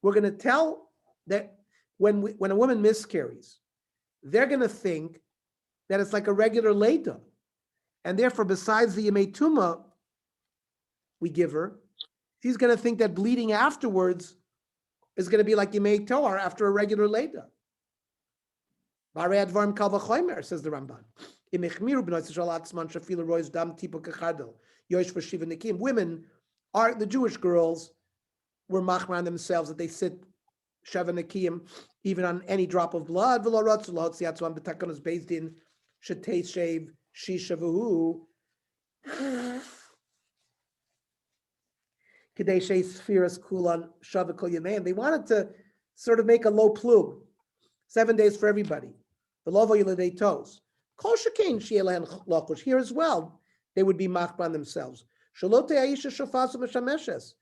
we're going to tell that when a woman miscarries, they're going to think that it's like a regular Leda. And therefore, besides the Yemei Tuma we give her, she's going to think that bleeding afterwards is going to be like Yemei Tohar after a regular Leda. Says the Ramban. Women are the Jewish girls were machmir themselves that they sit sheva nekiyim even on any drop of blood. Based in shetei shave shishavu. They wanted to sort of make a low plug, 7 days for everybody. The lovo yilidei tos. Kol shekain she'elahen lachush. Here as well, they would be machban themselves. Shalote aisha shofasu b'shameshes.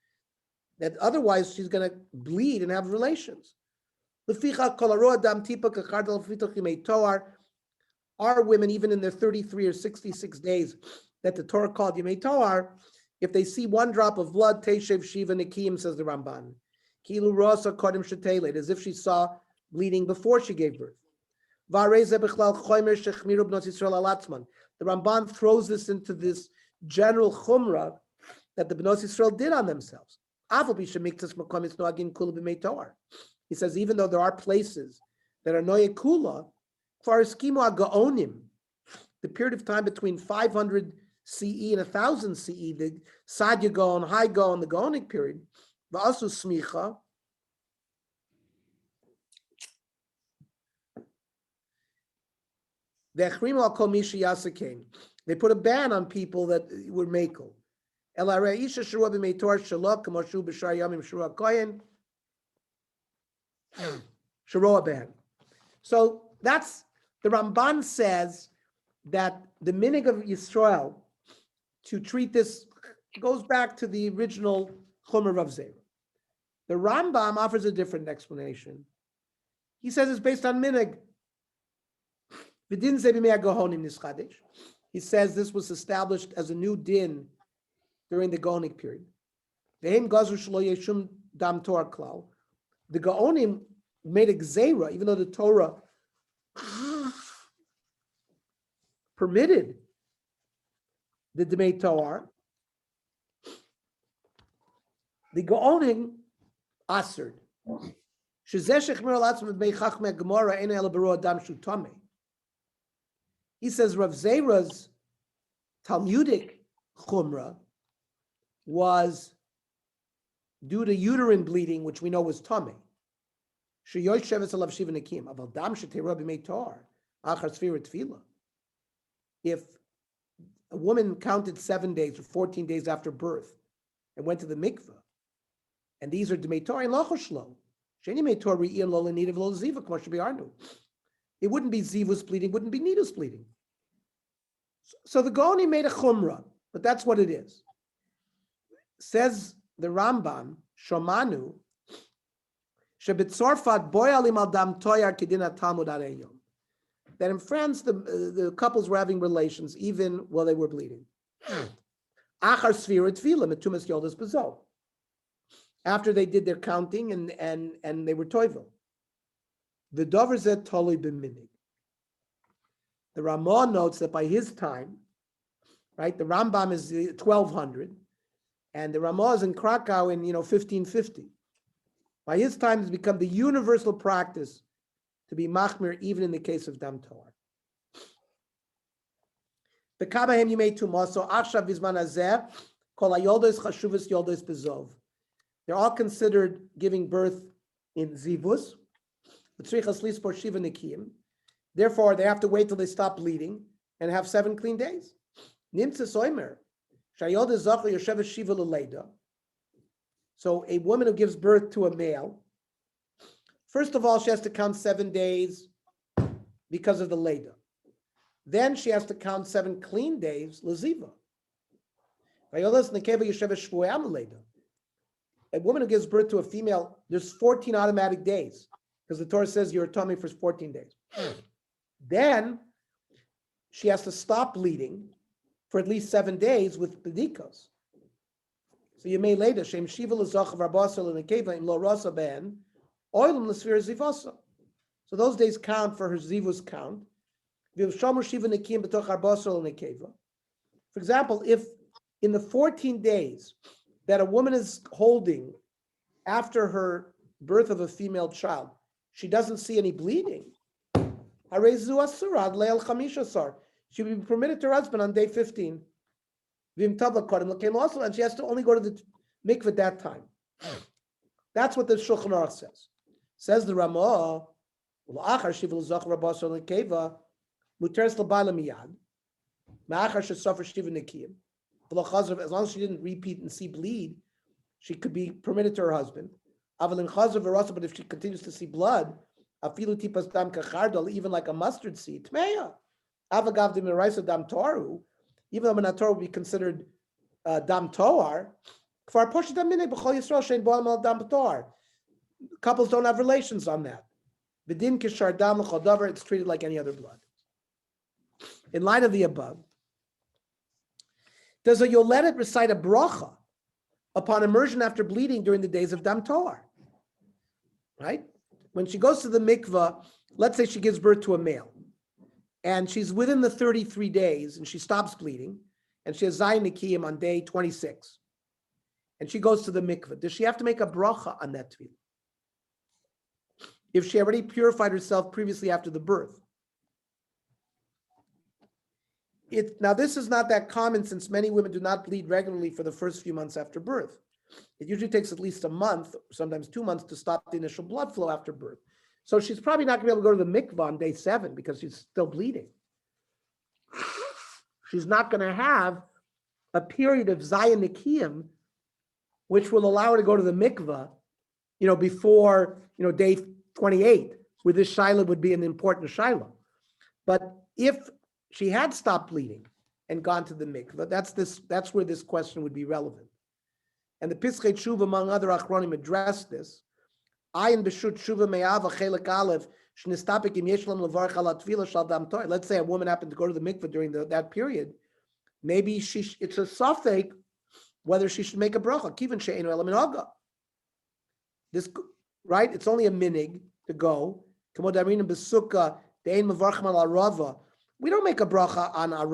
That otherwise she's going to bleed and have relations. Leficha kol haroa dam tipa kachardal fitoch yemei tohar. Our women, even in their 33 or 66 days that the Torah called yemei tohar, if they see one drop of blood, teishev shiva nekiyim, says the Ramban. Kilu rosa kodim shetelet, as if she saw bleeding before she gave birth. The Ramban throws this into this general chumrah that the B'nos Yisrael did on themselves. He says, even though there are places that are noye kula, for eskimo gaonim, the period of time between 500 CE and 1000 CE, the Sadya Gaon, High Gaon, the Gaonic period, v'asu smicha, they put a ban on people that were makel. Ban. So that's the Ramban says that the minig of Yisrael to treat this goes back to the original Chomer Rav Zera. The Rambam offers a different explanation. He says it's based on minig. He says this was established as a new din during the Gaonic period. The Gaonim made a gzeira, even though the Torah permitted the Demei Toar, the Gaonim answered. He says Rav Zera's Talmudic chumrah was due to uterine bleeding, which we know was tummy. If a woman counted 7 days or 14 days after birth and went to the mikveh, and these are Demeitor and Lochoshlo, it wouldn't be Zivus bleeding, wouldn't be Nidus bleeding. So the Gaoni made a chumrah, but that's what it is. Says the Rambam, Shomanu, Shebetzorfat boyalim al dam toyar kedina Talmud areyom. That in France, the couples were having relations even while they were bleeding. Achar sfirat tefillah metumas yoldas bezo. After they did their counting and they were toivel. The dover zet toli b'minig. The Ramah notes that by his time, right, the Rambam is 1200, and the Ramah is in Krakow in 1550. By his time, it's become the universal practice to be machmir even in the case of dam toar. B'kabahem yimei tumah, so achshav bizman hazeh kol hayoldos chashuvas yoldos bezov. They're all considered giving birth in zivus. Therefore, they have to wait till they stop bleeding and have 7 clean days. So a woman who gives birth to a male, first of all, she has to count 7 days because of the Leda. Then she has to count 7 clean days, Laziva. A woman who gives birth to a female, there's 14 automatic days because the Torah says you're a tummy for 14 days. Then she has to stop bleeding for at least 7 days with bedikos. So you may later shem shiva l'zach of arbasel and nekeva in lo rasa ben oilum l'sfira zivasa. So those days count for her zivus count. V'shomer shiva nekim b'toch arbasel and nekeva. For example, if in the 14 days that a woman is holding after her birth of a female child, she doesn't see any bleeding, she will be permitted to her husband on day 15. And she has to only go to the mikveh at that time. That's what the Shulchan Aruch says. Says the Ramah, as long as she didn't repeat and see bleed, she could be permitted to her husband. But if she continues to see blood, even like a mustard seed, even though Minator would be considered dam toar, couples don't have relations on that. It's treated like any other blood. In light of the above, does a yoledet recite a bracha upon immersion after bleeding during the days of dam toar? Right? When she goes to the mikveh, let's say she gives birth to a male, and she's within the 33 days, and she stops bleeding, and she has Zayin Nikiyim on day 26, and she goes to the mikveh. Does she have to make a bracha on that tefillah? If she already purified herself previously after the birth. Now, this is not that common since many women do not bleed regularly for the first few months after birth. It usually takes at least a month, sometimes 2 months, to stop the initial blood flow after birth. So she's probably not going to be able to go to the mikvah on day 7 because she's still bleeding. She's not going to have a period of Zayin Nikiyim, which will allow her to go to the mikvah, before, day 28, where this Shiloh would be an important Shiloh. But if she had stopped bleeding and gone to the mikvah, that's where this question would be relevant. And the Pischei Tshuva, among other Achronim, addressed this. Ayin b'shut Tshuva me'ava chelik aleph shnistapik im yesh lam levarach ala tefillah shal dam toar. Let's say a woman happened to go to the mikveh during that period. Maybe it's a safek whether she should make a bracha. Kivan she'einu ela minhaga. This, right? It's only a minig to go. Kamo darin b'sukkah de'ein mevarchim ala rava We don't make a bracha on a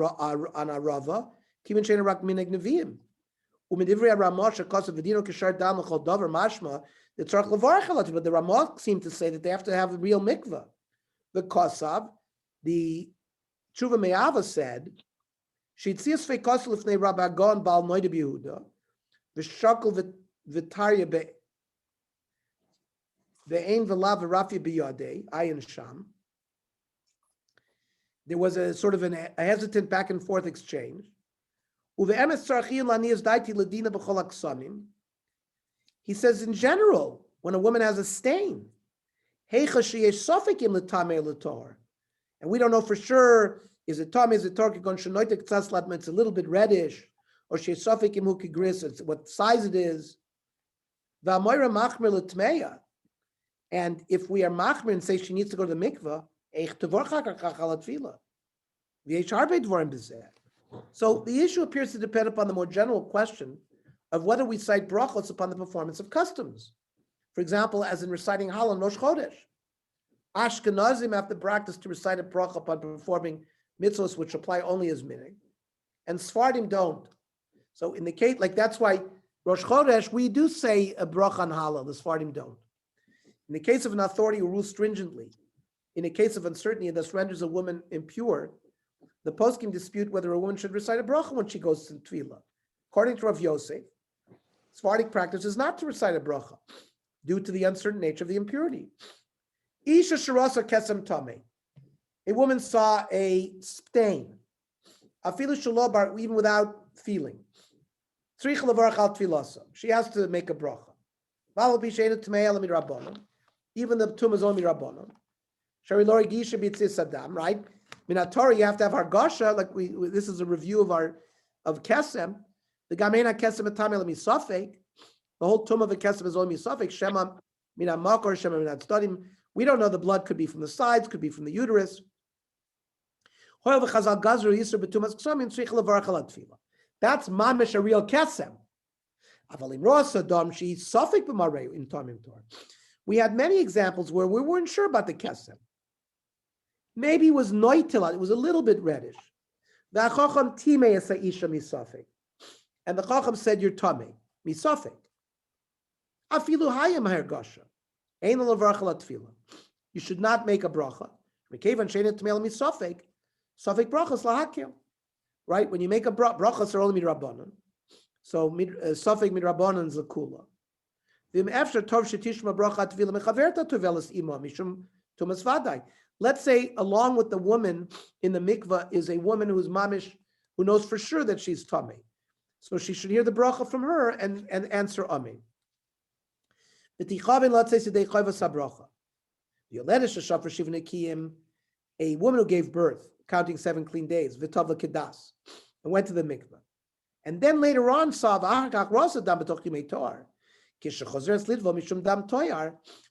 rava. Kiven shein rak minig neviim. U'medivrei Ramah shekos v'dino kishar dam l'chol davar mashma the tzarich levarach alav. But the Ramah seem to say that they have to have a real mikvah. The kosav, the Tzurba M'Rabanan said, she'tzias feikos lifnei Rabbagon bal noida b'Yehuda v'shakol v'tarya ve'ein v'lav v'rafia b'yadei ayin sham. There was a sort of a hesitant back and forth exchange. He says, in general, when a woman has a stain, and we don't know for sure, is it tam, is it torque, it's a little bit reddish, or what size it is. And if we are machmir and say she needs to go to the mikvah, so the issue appears to depend upon the more general question of whether we cite brachos upon the performance of customs. For example, as in reciting Halal Rosh Chodesh. Ashkenazim have to practice to recite a bracha upon performing mitzvahs which apply only as minig, and Sfardim don't. So in the case, like that's why Rosh Chodesh, we do say a bracha on Halal, the Sfardim don't. In the case of an authority who rules stringently, in a case of uncertainty and thus renders a woman impure, the poskim dispute whether a woman should recite a bracha when she goes to tefillah. According to Rav Yosef, Sephardic practice is not to recite a bracha due to the uncertain nature of the impurity. Isha sharasa kesem tame. A woman saw a stain. Afilu shalobar, even without feeling. Tzrich levarach al tefillasa. She has to make a bracha. V'al b'sheina tmei al midrabanan. Even the tumah is only rabbanon. Shari lori gisha b'tzis adam, right? Minatora, you have to have hargasha. Like this is a review of kesem. The gamena kesem etamei lemisafek. The whole tumah of a kesem is only misafek. Shema mina makor, shema mina tzdadim. We don't know, the blood could be from the sides, could be from the uterus. That's mamish a real kesem. We had many examples where we weren't sure about the kesem. Maybe it was noitila, it was a little bit reddish. And the chacham said, you're tamei, misafek. Afilu hayam hergasha. You should not make a bracha. Right? When you make a brachas are only midrabanan. So safek midrabanan is a kula. Let's say along with the woman in the mikvah is a woman who is mamish, who knows for sure that she's tamei. So she should hear the bracha from her and answer amen. A woman who gave birth, counting 7 clean days, and went to the mikvah. And then later on saw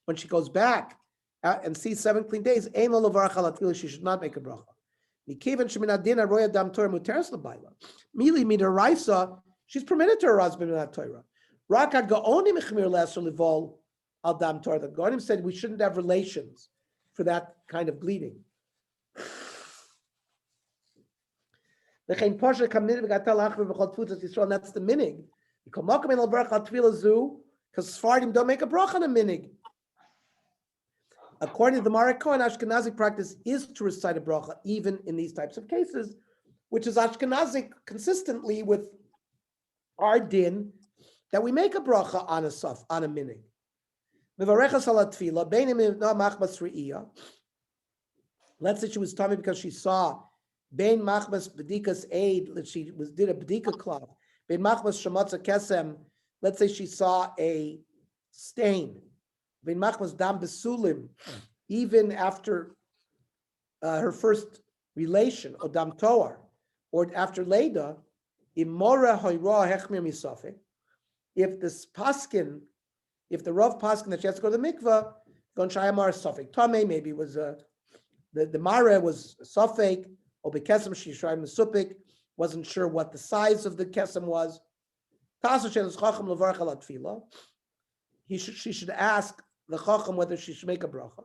when she goes back and sees 7 clean days, she should not make a bracha. She's permitted to her husband in that Torah. The Gaonim said we shouldn't have relations for that kind of bleeding. That's the minig. Because Sfardim don't make a bracha on a minig. According to the Mariko, Ashkenazic practice is to recite a bracha even in these types of cases, which is Ashkenazic consistently with our din that we make a bracha on a saf, on a minig. Let's say she was tummy because she saw Bein Machmas Bedikas aid, that she did a Bedika club. Bein Machmas Shamatza Kesem, let's say she saw a stain. Bein Machmas Dam Besulim, even after her first relation, or Dam Toar, or after Leda, Imora Hoira Hechmir Misafik. If this paskin, if the Rav paskin that she has to go to the mikvah, Gon Shayamar Safek Tame, maybe it was the Mara was Safek, or Bekesem Shishraim Supik, wasn't sure what the size of the kesem was. She should ask the chacham whether she should make a bracha.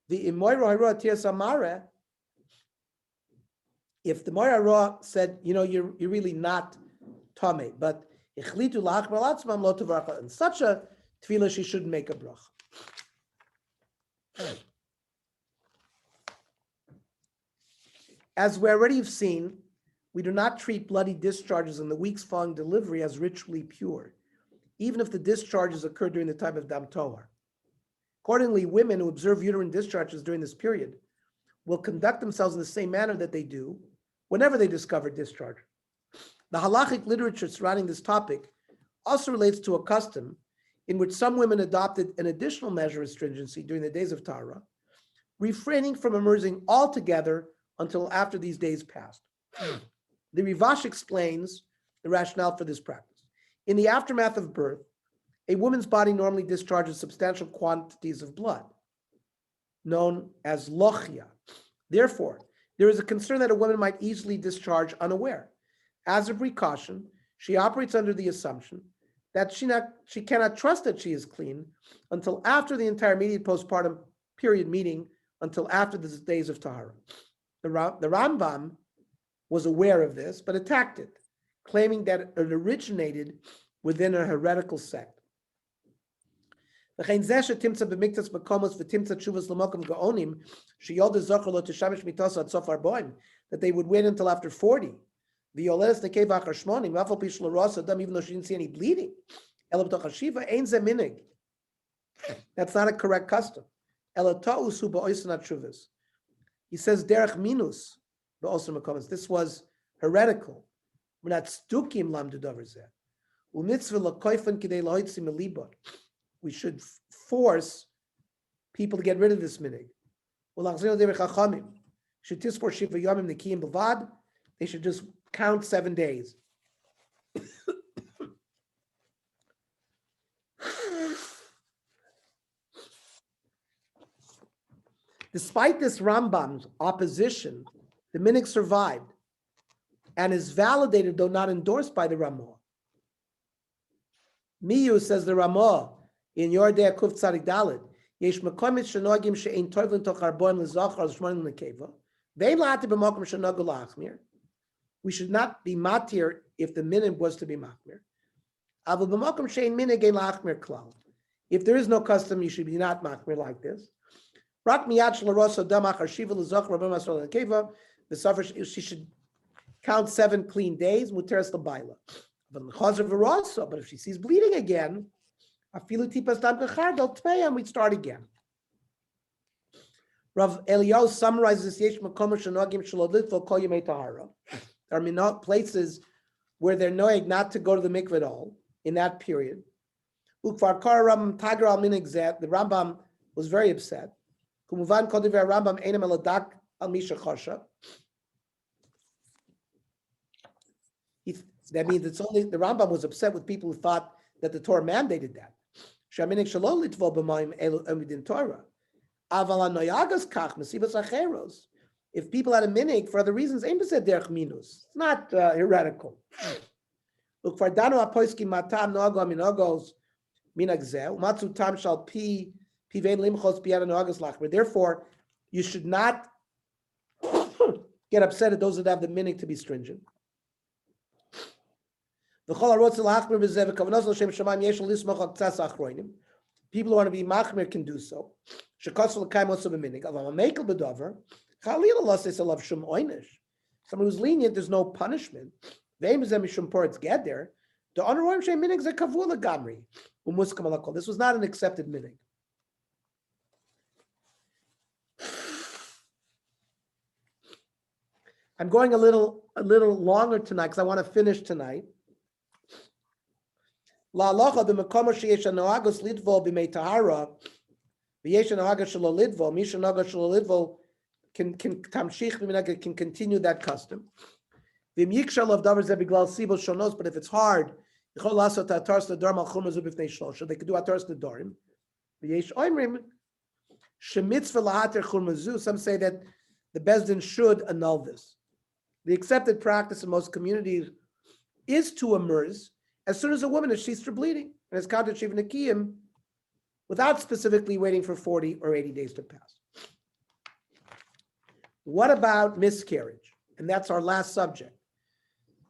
The Imoira Hira Tias Amare, if the Moira Ra said, you're really not Tomei, but Ichlitu la'achmer alatzmam lo tevaracha, in such a tefillah, she shouldn't make a bracha. As we already have seen, we do not treat bloody discharges in the weeks following delivery as ritually pure, even if the discharges occur during the time of Dam Tohar. Accordingly, women who observe uterine discharges during this period will conduct themselves in the same manner that they do whenever they discover discharge. The halachic literature surrounding this topic also relates to a custom in which some women adopted an additional measure of stringency during the days of Tahara, refraining from emerging altogether until after these days passed. The Rivash explains the rationale for this practice. In the aftermath of birth, a woman's body normally discharges substantial quantities of blood, known as lochia. Therefore, there is a concern that a woman might easily discharge unaware. As a precaution, she operates under the assumption that she cannot trust that she is clean until after the entire immediate postpartum period, meaning until after the days of Tahara. The Rambam was aware of this, but attacked it, claiming that it originated within a heretical sect. That they would wait until after 40. Even though she didn't see any bleeding. That's not a correct custom. He says derech minus. This was heretical. We're not stukim lamdu davar zeh. We should force people to get rid of this minig. They should just count 7 days. Despite this Rambam's opposition, the minig survived and is validated, though not endorsed by the Ramah. Miyu, says the Ramah, in Yordei Kuf Tzadik Dalet, Yesh Mekomit Shenogim She'ein Tovlin Toch Arbon L'Zachar L'Shmonin L'Keva, Ve'en La'ati B'Mokom Shenogu L'Achmir. We should not be matir if the minig was to be machmir. Avol B'Mokom She'ein Minig Ein L'Achmir Klal. If there is no custom, you should be not machmir like this. Rak Miyad Shel Rosa Dam Achar Shiva L'Zachar Rabban Masrol L'Keva. The suffrage, she should count 7 clean days. Muteres L'Baila. But if she sees bleeding again, we'd start again. Rav Eliyahu summarizes Yesh Makom Shenogim Shelo Litvo Kol Yemei Tahara. There are places where they're noeg not to go to the mikveh at all in that period. Ukvar Kar Rambam Tagar Al Minig Zeh. The Rambam was very upset. Kumuvan Kol Divrei Rambam Einem Eladak Al Misha Chosha. That means it's only the Rambam was upset with people who thought that the Torah mandated that. Shaminik Shalom Litvo B'Mayim Elu Emidin Torah. Aval Noyagas Kach Mesivas Acheros. If people had a minig for other reasons, Ein B'Seh Derech Minus. It's not heretical. Look for Danu Apoiskim Matam Noago Aminogos Minag Zeh Umatzu Tam Shal Pi Pivein Limchos Piana Noagas Lachmer. Therefore, you should not get upset at those that have the minig to be stringent. People who want to be machmir can do so. Someone who's lenient, there's no punishment. This was not an accepted minig. I'm going a little longer tonight because I want to finish tonight. La locha the mekomo sheyesh noagos lidvo b'mei tahara, v'yesh noagos shelo lidvo, misha noagos shelo lidvo can tamshich b'minag, can continue that custom. V'myikshal of davar zeh biglal sibos shonos, but if it's hard, yichol lasot atars l'dor malchum azu b'fnei shlosha, they could do atars l'dorim. V'yesh oimrim shemitzvah lahater churmazu. Some say that the bezdin should annul this. The accepted practice in most communities is to immerse as soon as a woman has ceased her bleeding and has counted Shiva Nikiyim without specifically waiting for 40 or 80 days to pass. What about miscarriage? And that's our last subject.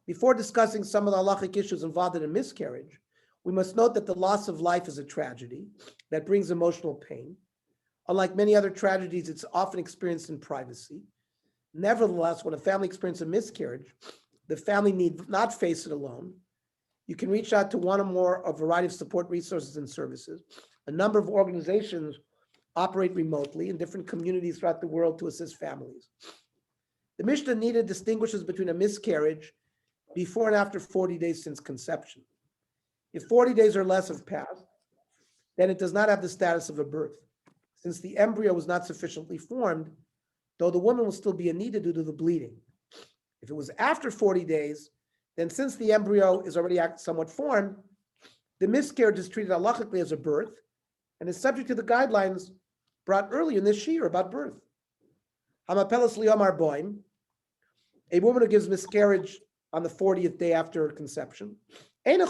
Before discussing some of the halachic issues involved in a miscarriage, we must note that the loss of life is a tragedy that brings emotional pain. Unlike many other tragedies, it's often experienced in privacy. Nevertheless, when a family experiences a miscarriage, the family need not face it alone. You can reach out to one or more, a variety of support resources and services. A number of organizations operate remotely in different communities throughout the world to assist families. The Mishnah Nida distinguishes between a miscarriage before and after 40 days since conception. If 40 days or less have passed, then it does not have the status of a birth, since the embryo was not sufficiently formed, though the woman will still be anida due to the bleeding. If it was after 40 days, then since the embryo is already somewhat formed, the miscarriage is treated halachically as a birth and is subject to the guidelines brought earlier in this shiur about birth. Hamapelas liyomar boim, a woman who gives miscarriage on the 40th day after conception, there's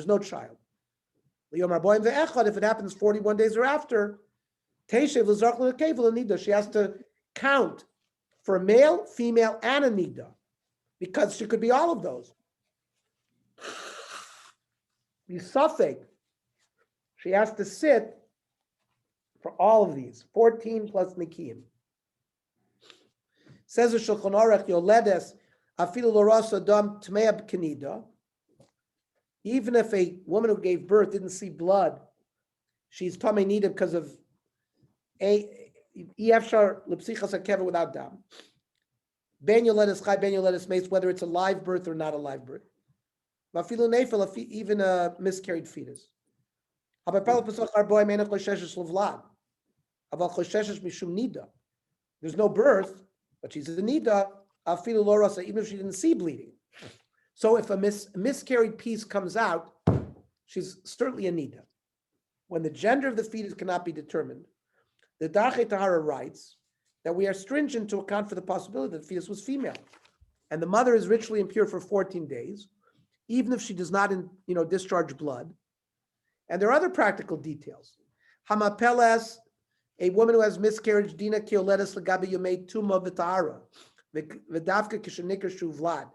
no child. Liyomar boim ve'echad, if it happens 41 days or after, teishev l'zarch l'kevel nida, she has to count for a male, female, and a nida, because she could be all of those. The suffix, she has to sit for all of these, 14 plus Nikim. Says the Shulchan Aruch, Yoledes, afilu l'rasa dam tmea b'kenida. Even if a woman who gave birth didn't see blood, she's tamei nida because of efshar l'psichas hakever without dam. Ben yoledes chai, ben yoledes meis, whether it's a live birth or not a live birth. Afilu nefel, even a miscarried fetus. There's no birth, but she's a nida, even if she didn't see bleeding. So if a miscarried piece comes out, she's certainly a nida. When the gender of the fetus cannot be determined, the Darchei Tahara writes that we are stringent to account for the possibility that the fetus was female, and the mother is ritually impure for 14 days, even if she does not, discharge blood. And there are other practical details. Hamapeles, a woman who has miscarriage, dina kioledes legabi yomei tuma v'tahara, v'davka kishenikar shuvlad.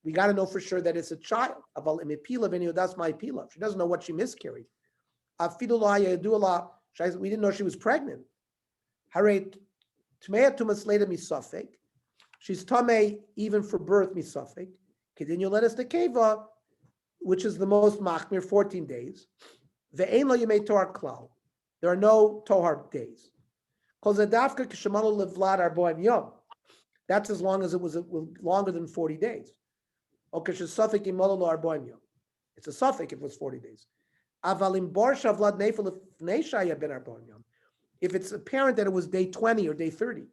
We got to know for sure that it's a child. Aval imipila v'niodas ma'ipila. She doesn't know what she miscarried. Afidu lo hayadu, we didn't know she was pregnant. Hare tmea tumas leda misafek. She's tamei even for birth misafek. Kedin yoledes nekeva, which is the most machmir, 14 days. Ve'ein lo yemei tohar klal. There are no tohar days. Kol zedavka k'shemanu levlad arboim yom. That's as long as it was longer than 40 days. O k'shesafik imolo lo arboim yom. It's a suffix if it was 40 days. Avalim bar shavlad nefel ifnei shaya ben arboim yom. If it's apparent that it was day 20 or day 30.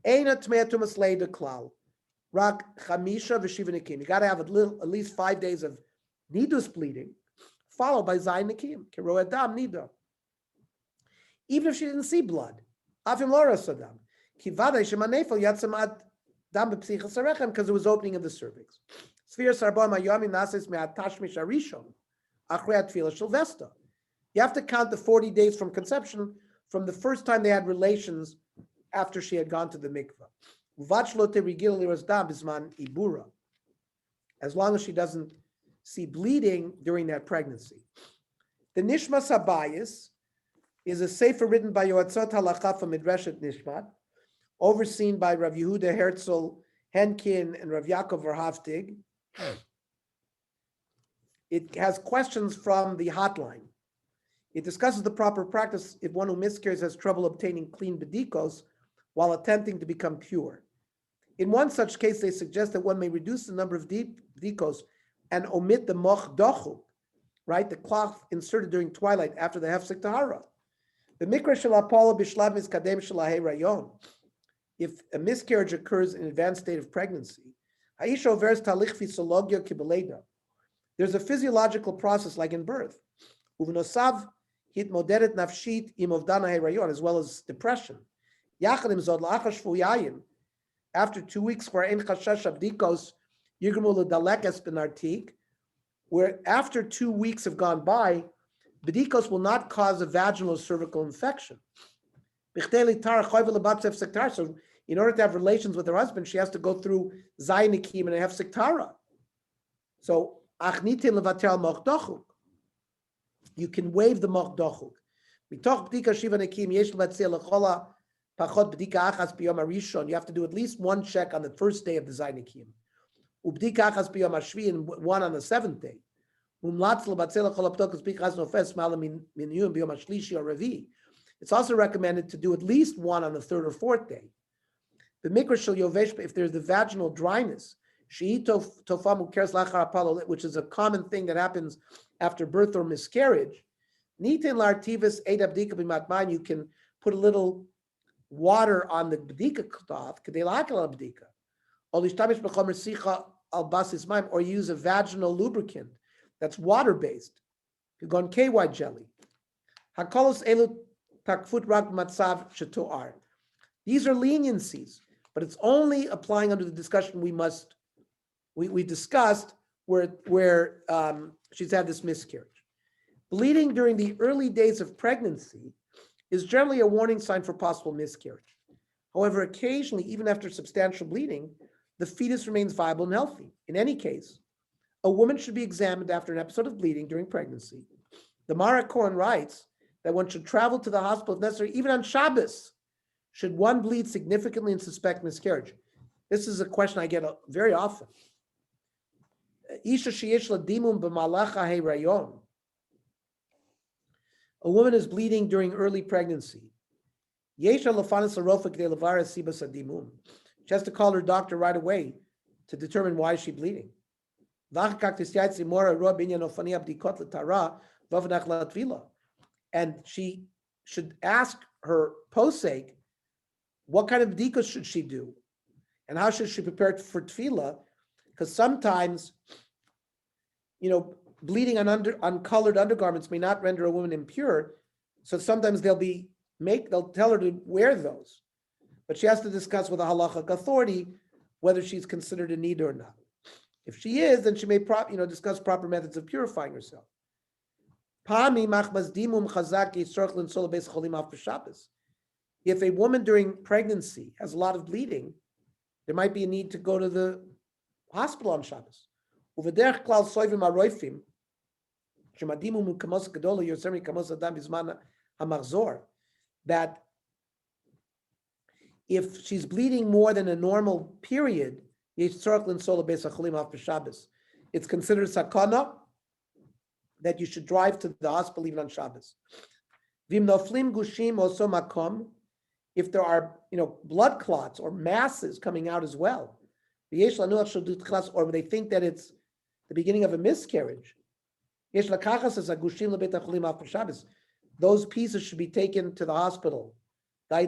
Eina tmei tumas leida klal. Rak chamisha v'shiva nikim. You got to have at least 5 days of nidus bleeding, followed by zayin nikim. Kero adam nida. Even if she didn't see blood, afim lo rasadam. Kivadei shemanefel yatzamad dam b'psichas harechem, because it was opening of the cervix. Sphere sarba mayami nases me'atashmish arishon achrei atfila shilvesta. You have to count the 40 days from conception from the first time they had relations after she had gone to the mikveh. As long as she doesn't see bleeding during that pregnancy. The Nishmas Habayis is a sefer written by Yoatzot Halacha from Midreshet Nishmat, overseen by Rav Yehuda Herzl Henkin and Rav Yaakov Verhaftig. It has questions from the hotline. It discusses the proper practice if one who miscarries has trouble obtaining clean bedikos while attempting to become pure. In one such case, they suggest that one may reduce the number of bedikos and omit the moch dochu, right, the cloth inserted during twilight after the hefsek tahara. The mikra shel apollo b'shlav miskadem shel rayon. If a miscarriage occurs in an advanced state of pregnancy, ha'isha overes talich physiologia kibeleda. There's a physiological process like in birth. Uvnosav hitmoderet nafshit im ovdan rayon, as well as depression. Yachadim zod la'achar shvuyayin. After 2 weeks, where ein chashash abdikos yigmu l'dalekes benartik, where after 2 weeks have gone by, bedikos will not cause a vaginal or cervical infection. So, in order to have relations with her husband, she has to go through Zainikim and have Siktara. So, Achnitin levater al mochdochuk. You can waive the mochdochuk. Mitoch bdika shiva nekim yesh levatzeh lechola pachot bdika achas biyom harishon. You have to do at least one check on the first day of the Zainikim. Ubdika achas biyom hashvi, and one on the seventh day. It's also recommended to do at least one on the third or fourth day. If there's the vaginal dryness, which is a common thing that happens after birth or miscarriage, you can put a little water on the bdika cloth, or use a vaginal lubricant that's water-based. You go on KY jelly. These are leniencies, but it's only applying under the discussion we discussed where she's had this miscarriage. Bleeding during the early days of pregnancy is generally a warning sign for possible miscarriage. However, occasionally, even after substantial bleeding, the fetus remains viable and healthy. In any case, a woman should be examined after an episode of bleeding during pregnancy. The Mara Koren writes that one should travel to the hospital if necessary, even on Shabbos, should one bleed significantly and suspect miscarriage. This is a question I get very often. Isha sheyesh la dimum b'malacha herayon. A woman is bleeding during early pregnancy. Yesha lafanis arofa k'dei levara sibas adimum. She has to call her doctor right away to determine why she's bleeding. And she should ask her posek, what kind of bdika should she do? And how should she prepare for tefillah? Because sometimes, bleeding on colored undergarments may not render a woman impure. So sometimes they'll tell her to wear those. But she has to discuss with a halachic authority whether she's considered a need or not. If she is, then she may discuss proper methods of purifying herself. If a woman during pregnancy has a lot of bleeding, there might be a need to go to the hospital on Shabbos. That if she's bleeding more than a normal period, it's considered sakana that you should drive to the hospital even on Shabbos. If there are blood clots or masses coming out as well, or they think that it's the beginning of a miscarriage, those pieces should be taken to the hospital. The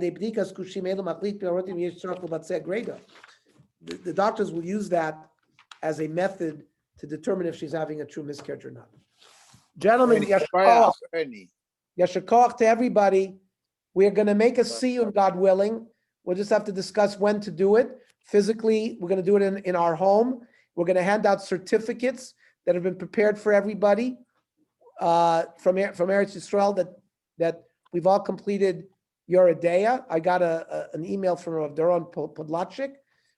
doctors will use that as a method to determine if she's having a true miscarriage or not. Gentlemen, yashar koach to everybody. We are going to make a siyum, God willing. We'll just have to discuss when to do it. Physically, we're going to do it in our home. We're going to hand out certificates that have been prepared for everybody from Eretz Yisrael that we've all completed Yoreh Deah. I got an email from Rav Doron Podlachik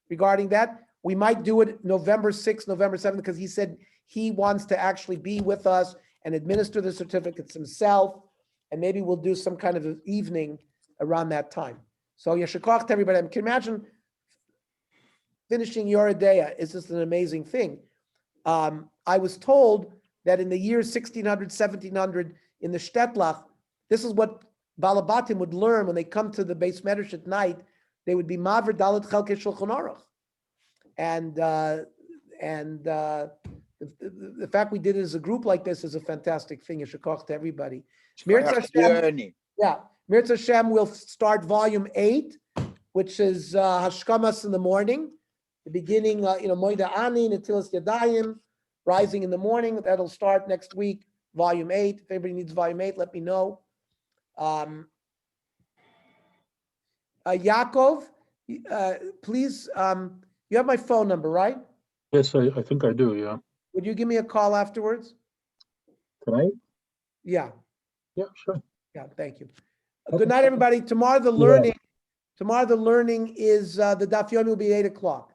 regarding that. We might do it November 6th, November 7th, because he said he wants to actually be with us and administer the certificates himself, and maybe we'll do some kind of an evening around that time. So yashar koach to everybody. I can imagine finishing Yoreh Deah is just an amazing thing. I was told that in the year 1600, 1700, in the Shtetlach, this is what Balabatim would learn when they come to the Beis Medrash at night. They would be Maver Dalet Chelkei Shulchan Aruch. And the fact we did it as a group like this is a fantastic thing. Yashar koach to everybody. Mirza Hashem will start volume 8, which is Hashkamas in the morning. The beginning, Moida Ani, Netilas Yadayim, rising in the morning. That'll start next week, volume 8. If anybody needs volume 8, let me know. Yaakov, please, you have my phone number, right? Yes, I think I do, yeah. Would you give me a call afterwards? Tonight? Yeah. Yeah, sure. Yeah, thank you. Okay. Good night, everybody. Tomorrow, the learning Tomorrow the learning is, the Daf Yomi will be 8 o'clock.